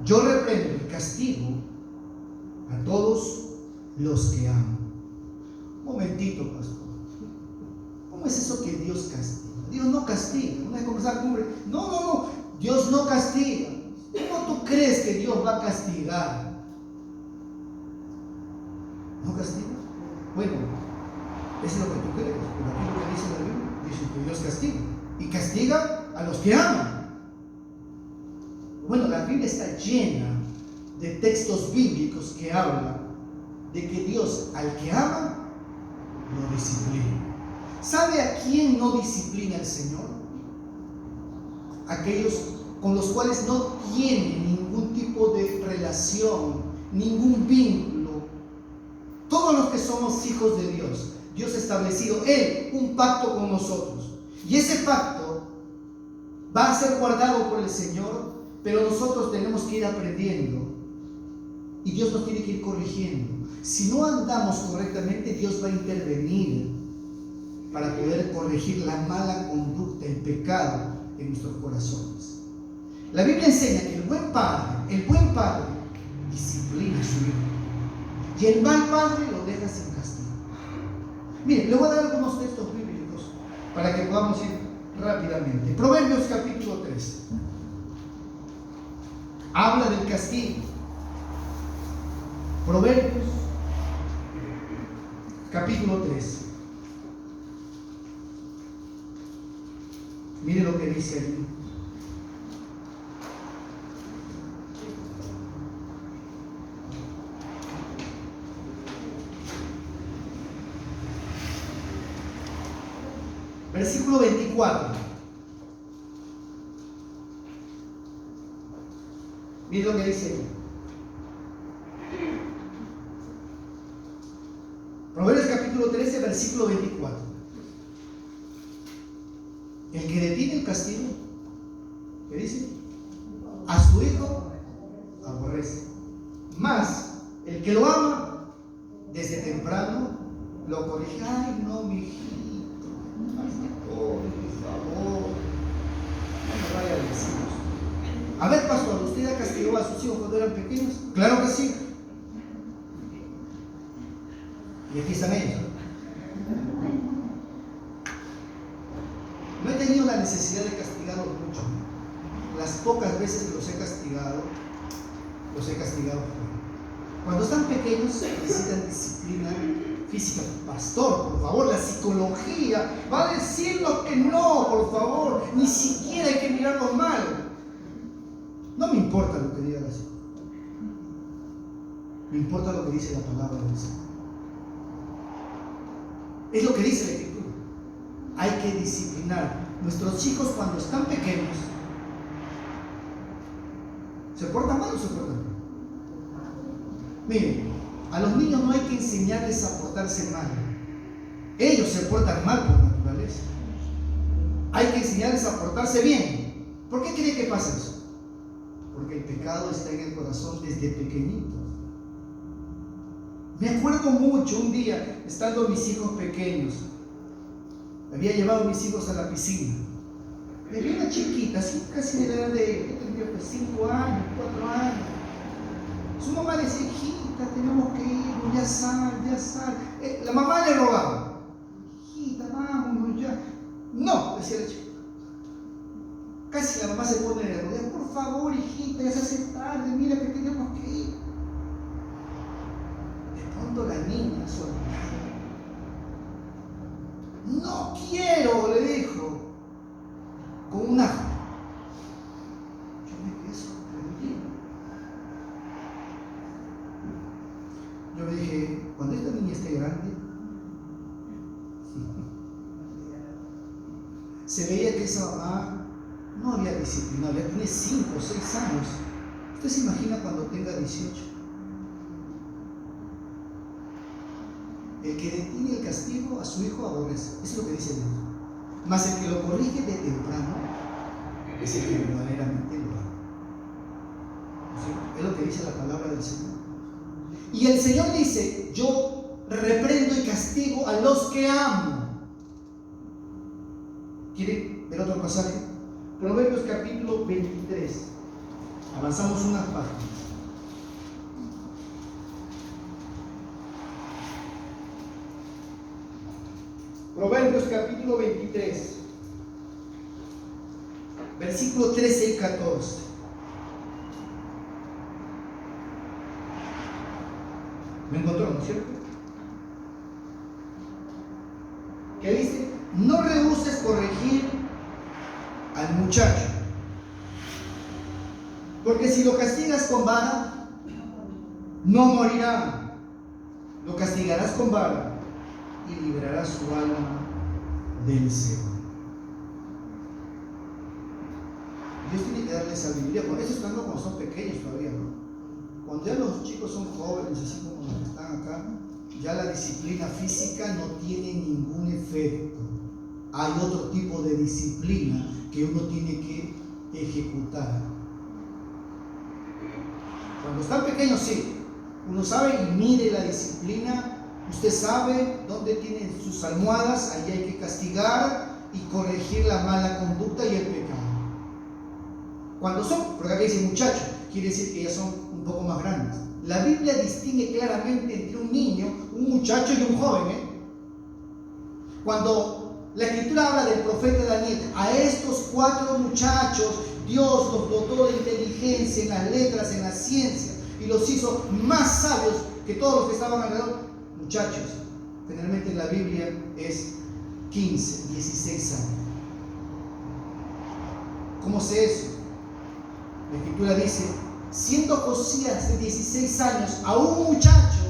Speaker 3: yo reprendo y castigo a todos los que amo. Un momentito, pastor. ¿Cómo es eso que Dios castiga? Dios no castiga. No es como esa cumbre. No. Dios no castiga. ¿Cómo tú crees que Dios va a castigar? ¿No castiga? Bueno, eso es lo que tú crees. Pero aquí lo que dice la Biblia, dice que Dios castiga. Y castiga a los que aman. Bueno, la Biblia está llena de textos bíblicos que hablan de que Dios al que ama lo disciplina. ¿Sabe a quién no disciplina el Señor? Aquellos con los cuales no tiene ningún tipo de relación, ningún vínculo. Todos los que somos hijos de Dios, Dios ha establecido Él un pacto con nosotros. Y ese pacto va a ser guardado por el Señor, pero nosotros tenemos que ir aprendiendo. Y Dios nos tiene que ir corrigiendo. Si no andamos correctamente, Dios va a intervenir para poder corregir la mala conducta, el pecado en nuestros corazones. La Biblia enseña que el buen padre disciplina a su hijo, y el mal padre lo deja sin castigo. Miren, le voy a dar algunos textos bíblicos para que podamos ir rápidamente. Proverbios capítulo 3 habla del castigo. Proverbios capítulo 3. Mire lo que dice ahí. Versículo 24. Mire lo que dice ahí. Proverbios capítulo 13, versículo 24. El que detiene el castigo, ¿qué dice? A su hijo aborrece. Mas el que lo ama, desde temprano lo corrige. Ay, no, mi hijito, pastor, por favor, no me vaya a decir. A ver, pastor, ¿usted ya castigó a sus hijos cuando eran pequeños? Claro que sí. Y aquí están ellos. No he tenido la necesidad de castigarlos mucho. Las pocas veces que los he castigado cuando están pequeños necesitan disciplina física. Pastor, por favor, la psicología va a decirnos que no, por favor, ni siquiera hay que mirarlos mal. No me importa lo que diga la psicología, me importa lo que dice la palabra del Señor. Es lo que dice la Escritura. Hay que disciplinar. Nuestros hijos cuando están pequeños, ¿se portan mal o se portan mal? Miren, a los niños no hay que enseñarles a portarse mal. Ellos se portan mal por naturaleza. Hay que enseñarles a portarse bien. ¿Por qué cree que pasa eso? Porque el pecado está en el corazón desde pequeñitos. Me acuerdo mucho un día, estando mis hijos pequeños, había llevado a mis hijos a la piscina. Me vi una chiquita, así casi de la edad de, yo tendría pues 5 años, 4 años. Su mamá le decía, hijita, tenemos que ir, ya sal. La mamá le rogaba, hijita, vámonos ya. No, decía la chica. Casi la mamá se pone de rodillas, por favor, hijita, ya se hace tarde, mira que tenemos que ir. De pronto la niña soltaba. No quiero, le dijo, con un ajo. Yo me quedé sorprendido. Yo me dije, cuando esta niña esté grande, se veía que esa mamá no había disciplinado, ya tiene 5 o 6 años. ¿Usted se imagina cuando tenga 18? El que detiene el castigo a su hijo aborrece. Eso es lo que dice Dios. Mas el que lo corrige de temprano es el que verdaderamente lo ama. Es lo que dice la palabra del Señor. Y el Señor dice, yo reprendo y castigo a los que amo. ¿Quieren ver otro pasaje? Proverbios capítulo 23. Avanzamos unas páginas. Proverbios capítulo 23, versículo 13 y 14. ¿Me encontró, no es cierto? ¿Qué dice? No rehuses corregir al muchacho, porque si lo castigas con vara, no morirá. Lo castigarás con vara y liberará su alma del Seol. Dios tiene que darle sabiduría. Por eso están cuando son pequeños todavía, ¿no? Cuando ya los chicos son jóvenes, así como los que están acá, ya la disciplina física no tiene ningún efecto. Hay otro tipo de disciplina que uno tiene que ejecutar. Cuando están pequeños, sí, uno sabe y mide la disciplina. Usted sabe dónde tienen sus almohadas, allí hay que castigar y corregir la mala conducta y el pecado. Cuando son, porque acá dice muchachos, quiere decir que ya son un poco más grandes. La Biblia distingue claramente entre un niño, un muchacho y un joven. Cuando la Escritura habla del profeta Daniel, a estos 4 muchachos Dios los dotó de inteligencia en las letras, en la ciencia, y los hizo más sabios que todos los que estaban alrededor. Muchachos, generalmente en la Biblia es 15, 16 años. ¿Cómo sé eso? La Escritura dice, siendo Josías de 16 años, aún muchacho,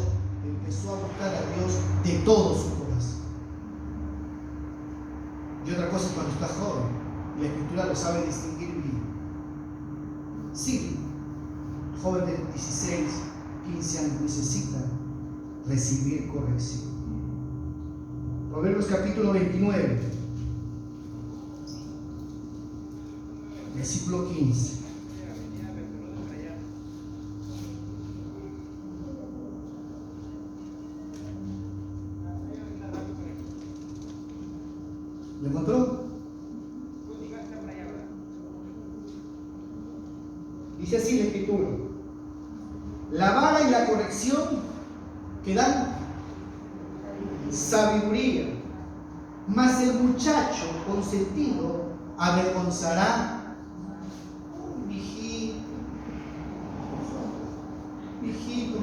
Speaker 3: empezó a buscar a Dios de todo su corazón. Y otra cosa es cuando está joven, y la Escritura lo sabe distinguir bien. Sí, el joven de 16, 15 años necesita recibir corrección. Proverbios capítulo 29, versículo 15. ¿Lo encontró? Dice así la Escritura: la vara y la corrección que dan sabiduría, mas el muchacho consentido avergonzará. Viejito.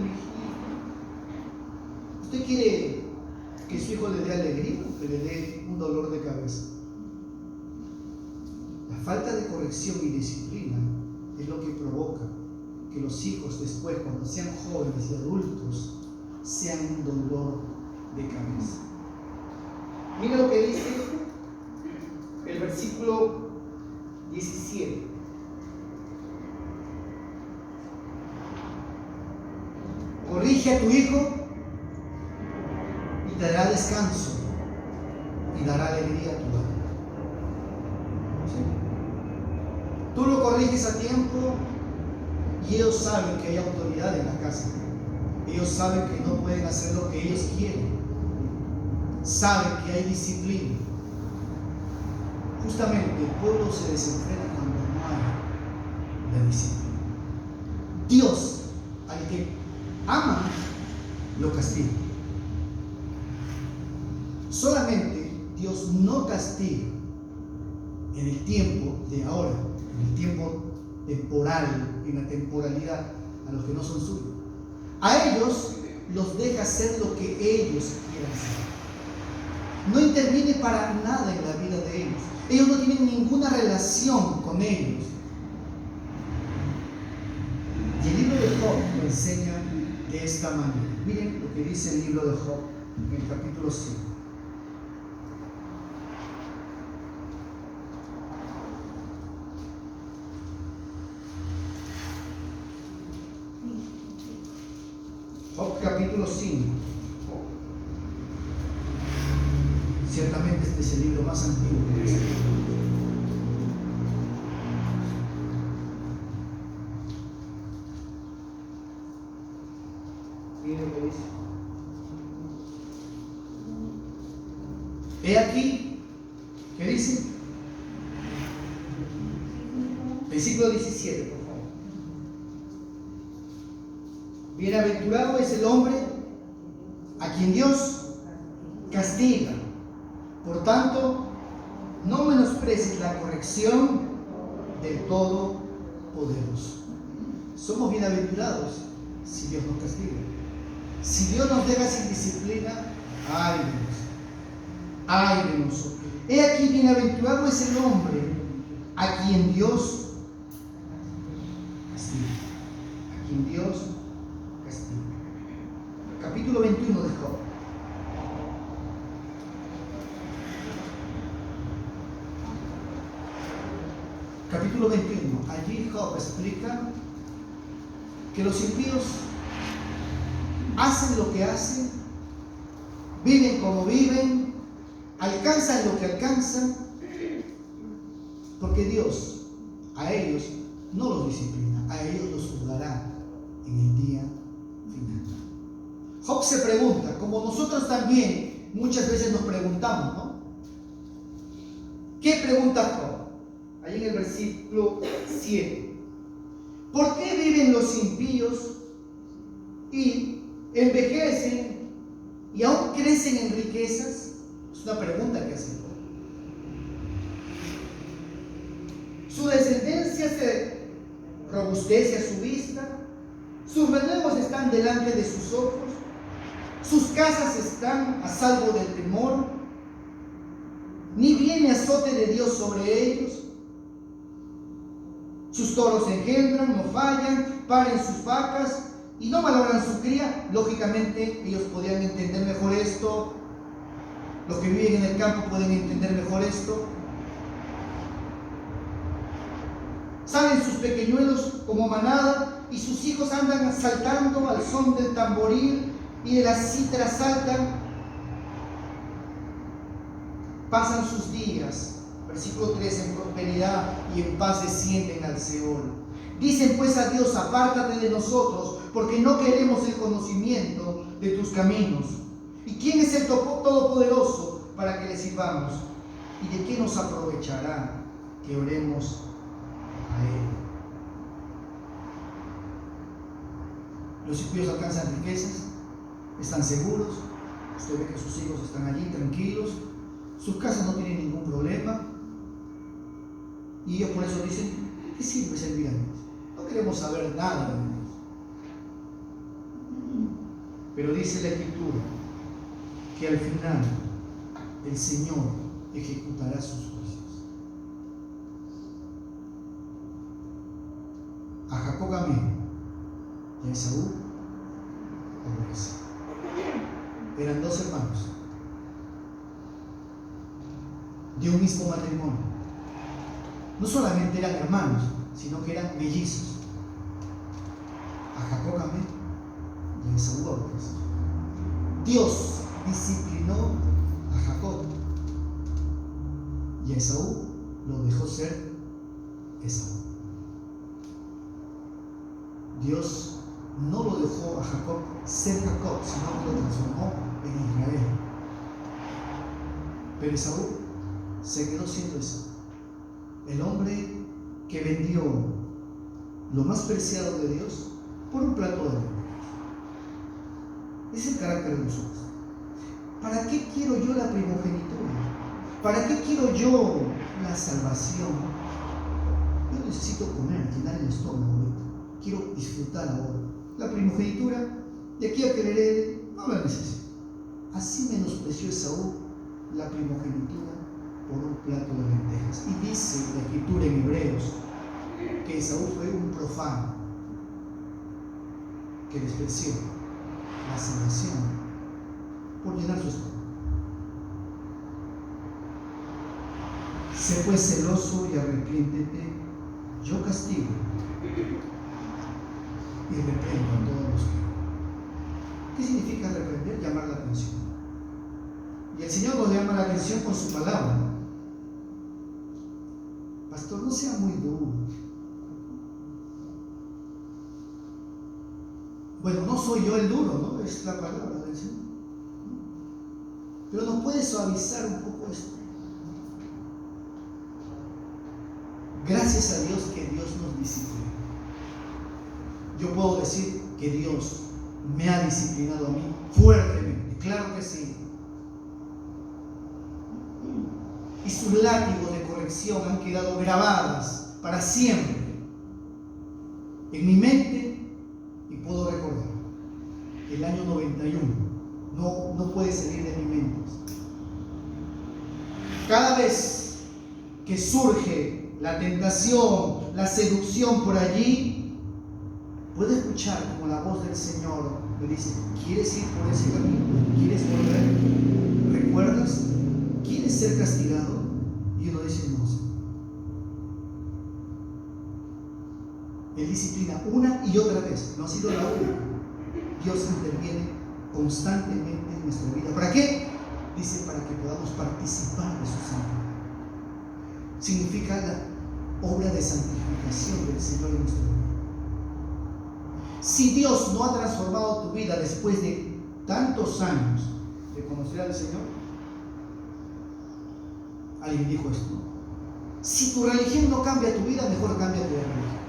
Speaker 3: ¿Usted quiere que su hijo le dé alegría o que le dé un dolor de cabeza? La falta de corrección y disciplina es lo que provoca que los hijos después, cuando sean jóvenes y adultos, sean un dolor de cabeza. Mira lo que dice el versículo 17. Corrige a tu hijo y te dará descanso y dará alegría a tu alma. ¿Sí? Tú lo corriges a tiempo y ellos saben que hay autoridad en la casa. Ellos saben que no pueden hacer lo que ellos quieren. Saben que hay disciplina. Justamente el pueblo se desenfrena cuando no hay la disciplina. Dios, al que ama, lo castiga. Solamente Dios no castiga en el tiempo de ahora, en el tiempo temporal, en la temporalidad, a los que no son suyos. A ellos los deja hacer lo que ellos quieran hacer. No interviene para nada en la vida de ellos. Ellos no tienen ninguna relación con ellos. Y el libro de Job lo enseña de esta manera. Miren lo que dice el libro de Job en el capítulo 5. Job capítulo 5. Ciertamente este es el libro más antiguo que existe. Miren lo que dice. He aquí, ¿qué dice? Versículo 17, por favor. Bienaventurado es el hombre a quien Dios castiga. Por tanto, no menosprecies la corrección del Todopoderoso. Somos bienaventurados si Dios nos castiga. Si Dios nos deja sin disciplina, ay de nosotros. He aquí, bienaventurado es el hombre a quien Dios castiga. A quien Dios castiga. Capítulo 21 de Job. Capítulo 21. Allí Job explica que los impíos hacen lo que hacen, viven como viven, alcanzan lo que alcanzan, porque Dios a ellos no los disciplina, a ellos los juzgará en el día final. Job se pregunta, como nosotros también muchas veces nos preguntamos, ¿no? ¿Qué pregunta Job? Ahí en el versículo 7. ¿Por qué viven los impíos y envejecen y aún crecen en riquezas? Es una pregunta que hace Job. Su descendencia se robustece a su vista, sus renuevos están delante de sus ojos, sus casas están a salvo del temor, ni viene azote de Dios sobre ellos. Sus toros engendran, no fallan, paren sus vacas y no malogran su cría. Lógicamente ellos podían entender mejor esto. Los que viven en el campo pueden entender mejor esto. Salen sus pequeñuelos como manada y sus hijos andan saltando al son del tamboril y de las cítaras saltan. Pasan sus días, versículo 3, en prosperidad y en paz descienden al Seol. Dicen pues a Dios: apártate de nosotros, porque no queremos el conocimiento de tus caminos. ¿Y quién es el Todopoderoso para que le sirvamos? ¿Y de qué nos aprovechará que oremos a Él? Los impíos alcanzan riquezas, están seguros. Usted ve que sus hijos están allí tranquilos, sus casas no tienen ningún problema, y ellos por eso dicen: ¿qué sirve servir a Dios? No queremos saber nada de Dios. Pero dice la Escritura que al final el Señor ejecutará sus juicios. A Jacob amé y a Esaú aborrecí. Eran dos hermanos de un mismo matrimonio. No solamente eran hermanos, sino que eran mellizos. A Jacob amé y a Esaú aborrecí. Dios disciplinó a Jacob y a Esaú lo dejó ser Esaú. Dios no lo dejó a Jacob ser Jacob, sino que lo transformó en Israel. Pero Esaú se quedó siendo Esaú, el hombre que vendió lo más preciado de Dios por un plato de lentejas. Es el carácter de nosotros. ¿Para qué quiero yo la primogenitura? ¿Para qué quiero yo la salvación? Yo necesito comer, llenar el estómago ahorita. Quiero disfrutar ahora. La primogenitura, de aquí a que le herede, no la necesito. Así menospreció Esaú la primogenitura por un plato de lentejas. Y dice la Escritura en Hebreos que Esaú fue un profano que despreció la salvación por llenar su estómago. Sé pues celoso y arrepiéntete, yo castigo y reprendo a todos los que. ¿Qué significa reprender? Llamar la atención. Y el Señor nos llama la atención con su palabra. Pastor, no sea muy duro. Bueno, no soy yo el duro, ¿no? Es la palabra del Señor. Pero nos puede suavizar un poco esto. Gracias a Dios que Dios nos disciplina. Yo puedo decir que Dios me ha disciplinado a mí fuertemente, claro que sí. Y sus látigos de corrección han quedado grabadas para siempre en mi mente, y puedo recordar el año 91 no puede salir de mi mente. Cada vez que surge la tentación, la seducción por allí, puedo escuchar como la voz del Señor me dice: ¿quieres ir por ese camino? ¿Quieres volver? ¿Recuerdas? ¿Quieres ser castigado? Y uno dice: no. Él disciplina una y otra vez, no ha sido la única. Dios interviene constantemente en nuestra vida. ¿Para qué? Dice: para que podamos participar de su sangre. Significa la obra de santificación del Señor en nuestra vida. Si Dios no ha transformado tu vida después de tantos años de conocer al Señor, alguien dijo esto: si tu religión no cambia tu vida, mejor cambia tu religión.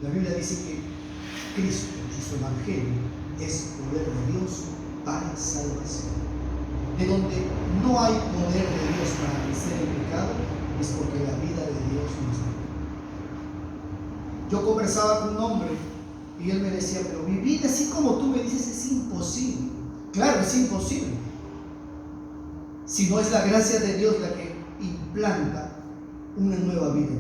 Speaker 3: La Biblia dice que Cristo y su Evangelio es poder de Dios para salvación. De donde no hay poder de Dios para vencer el pecado, es porque la vida de Dios no está. Yo conversaba con un hombre y él me decía: pero vivir así como tú me dices es imposible. Claro, es imposible. Si no es la gracia de Dios la que implanta una nueva vida.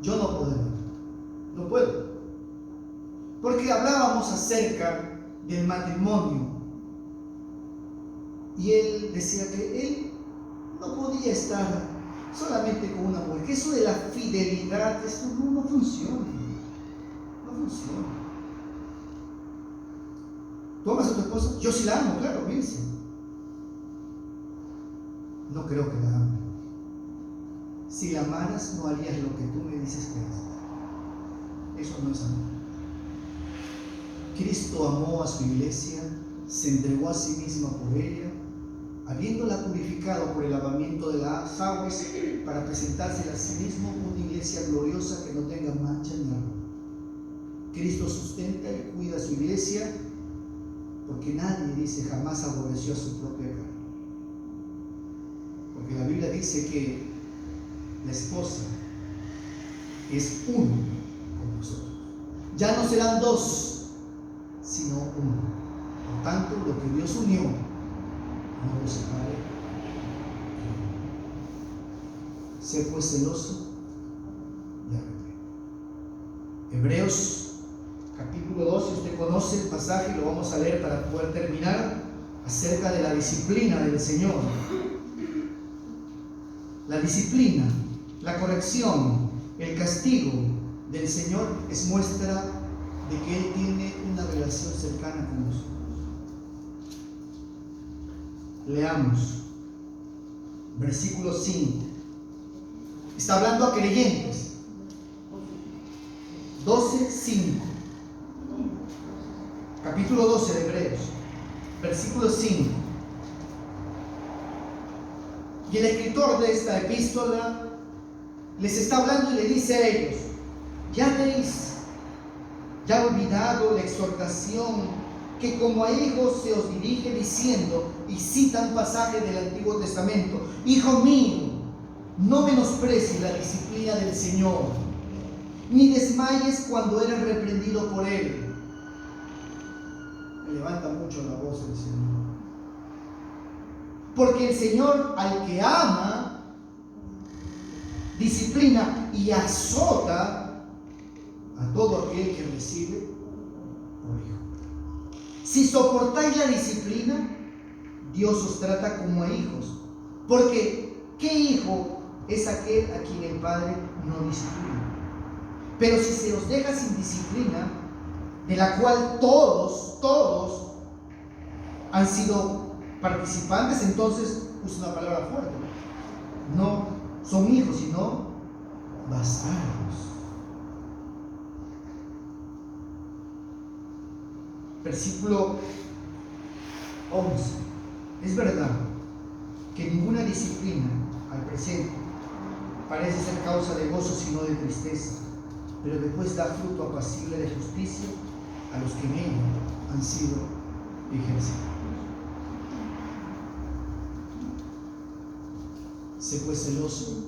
Speaker 3: Yo no puedo. Porque hablábamos acerca del matrimonio y él decía que él no podía estar solamente con una mujer, que eso de la fidelidad, esto no funciona. No funciona. ¿Tú amas a tu esposa? Yo sí la amo, claro, me dice. No creo que la ame. Si la amaras, no harías lo que tú me dices que haces. Eso no es amor. Cristo amó a su iglesia, se entregó a sí mismo por ella, habiéndola purificado por el lavamiento de las aguas, para presentársela a sí mismo una iglesia gloriosa que no tenga mancha ni arruga. Cristo sustenta y cuida a su iglesia, porque nadie, dice, jamás aborreció a su propia carne. Porque la Biblia dice que la esposa es uno con nosotros. Ya no serán dos, sino uno. Por tanto, lo que Dios unió, no lo separe. Sé pues celoso y arrepiente. Hebreos capítulo 2, si usted conoce el pasaje, lo vamos a leer para poder terminar, acerca de la disciplina del Señor. La disciplina, la corrección, el castigo del Señor es muestra de que Él tiene una relación cercana con nosotros. Leamos versículo 5. Está hablando a creyentes. 12:5. Capítulo 12 de Hebreos, versículo 5. Y el escritor de esta epístola les está hablando y le dice a ellos: ya habéis olvidado la exhortación que como a hijos se os dirige diciendo, y citan pasajes del Antiguo Testamento: hijo mío, no menosprecies la disciplina del Señor, ni desmayes cuando eres reprendido por Él. Me levanta mucho la voz el Señor. Porque el Señor, al que ama, disciplina y azota a todo aquel que recibe por hijo. Si soportáis la disciplina, Dios os trata como a hijos. Porque ¿qué hijo es aquel a quien el Padre no disciplina? Pero si se os deja sin disciplina, de la cual todos han sido participantes, entonces usa una palabra fuerte, no son hijos, sino bastardos. Versículo 11. Es verdad que ninguna disciplina al presente parece ser causa de gozo, sino de tristeza, pero después da fruto apacible de justicia a los que en ella han sido ejercitados. Sé pues celoso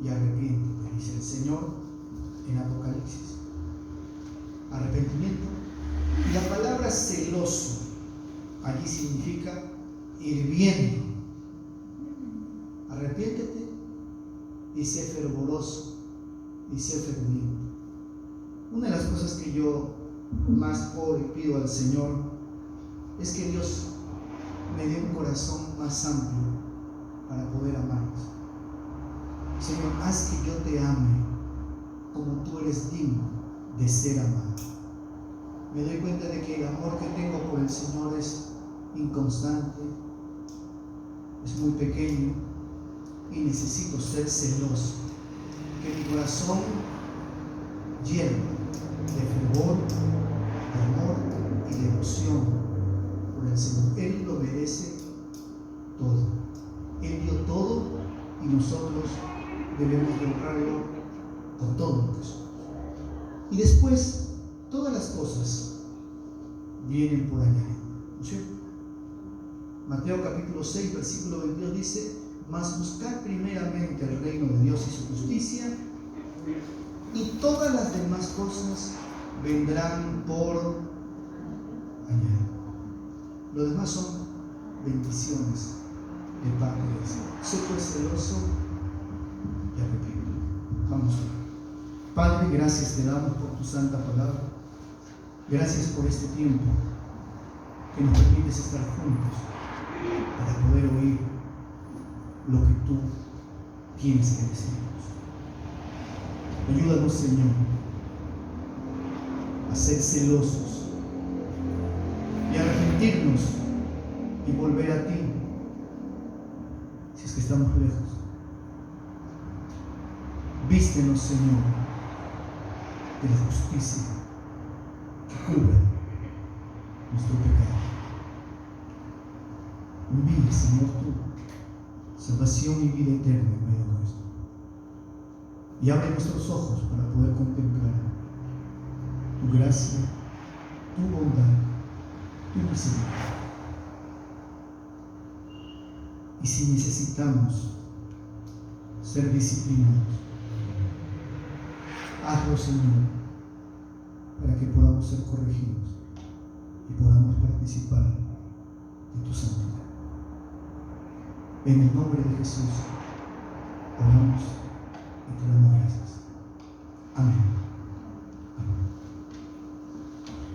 Speaker 3: y arrepiéntete, dice el Señor en Apocalipsis. Arrepentimiento. Y la palabra celoso allí significa hirviendo. Arrepiéntete y sé fervoroso y sé ferviente. Una de las cosas que yo más oro y pido al Señor es que Dios me dé un corazón más amplio para poder amarnos. Señor, haz que yo te ame como tú eres digno de ser amado. Me doy cuenta de que el amor que tengo por el Señor es inconstante, es muy pequeño y necesito ser celoso, que mi corazón hierva de fervor, de amor y de devoción por el Señor. Él lo merece todo. Él dio todo y nosotros debemos de honrarlo con todo lo que somos. Y después, todas las cosas vienen por añadidura, ¿no es cierto? Mateo capítulo 6, versículo 22 dice: mas buscad primeramente el reino de Dios y su justicia, y todas las demás cosas vendrán por añadidura. Lo demás son bendiciones de parte de Dios. Sé pues celoso Vamos a orar. Padre, gracias te damos por tu santa palabra. Gracias por este tiempo que nos permites estar juntos para poder oír lo que tú tienes que decirnos. Ayúdanos, Señor, a ser celosos y a arrepentirnos y volver a ti si es que estamos lejos. Vístenos, Señor, de la justicia que cubre nuestro pecado. Envíe, Señor, tú salvación y vida eterna en medio nuestro. Y abre nuestros ojos para poder contemplar tu gracia, tu bondad, tu misericordia. Y si necesitamos ser disciplinados, hazlo, Señor, para que podamos ser corregidos y podamos participar de tu santidad. En el nombre de Jesús.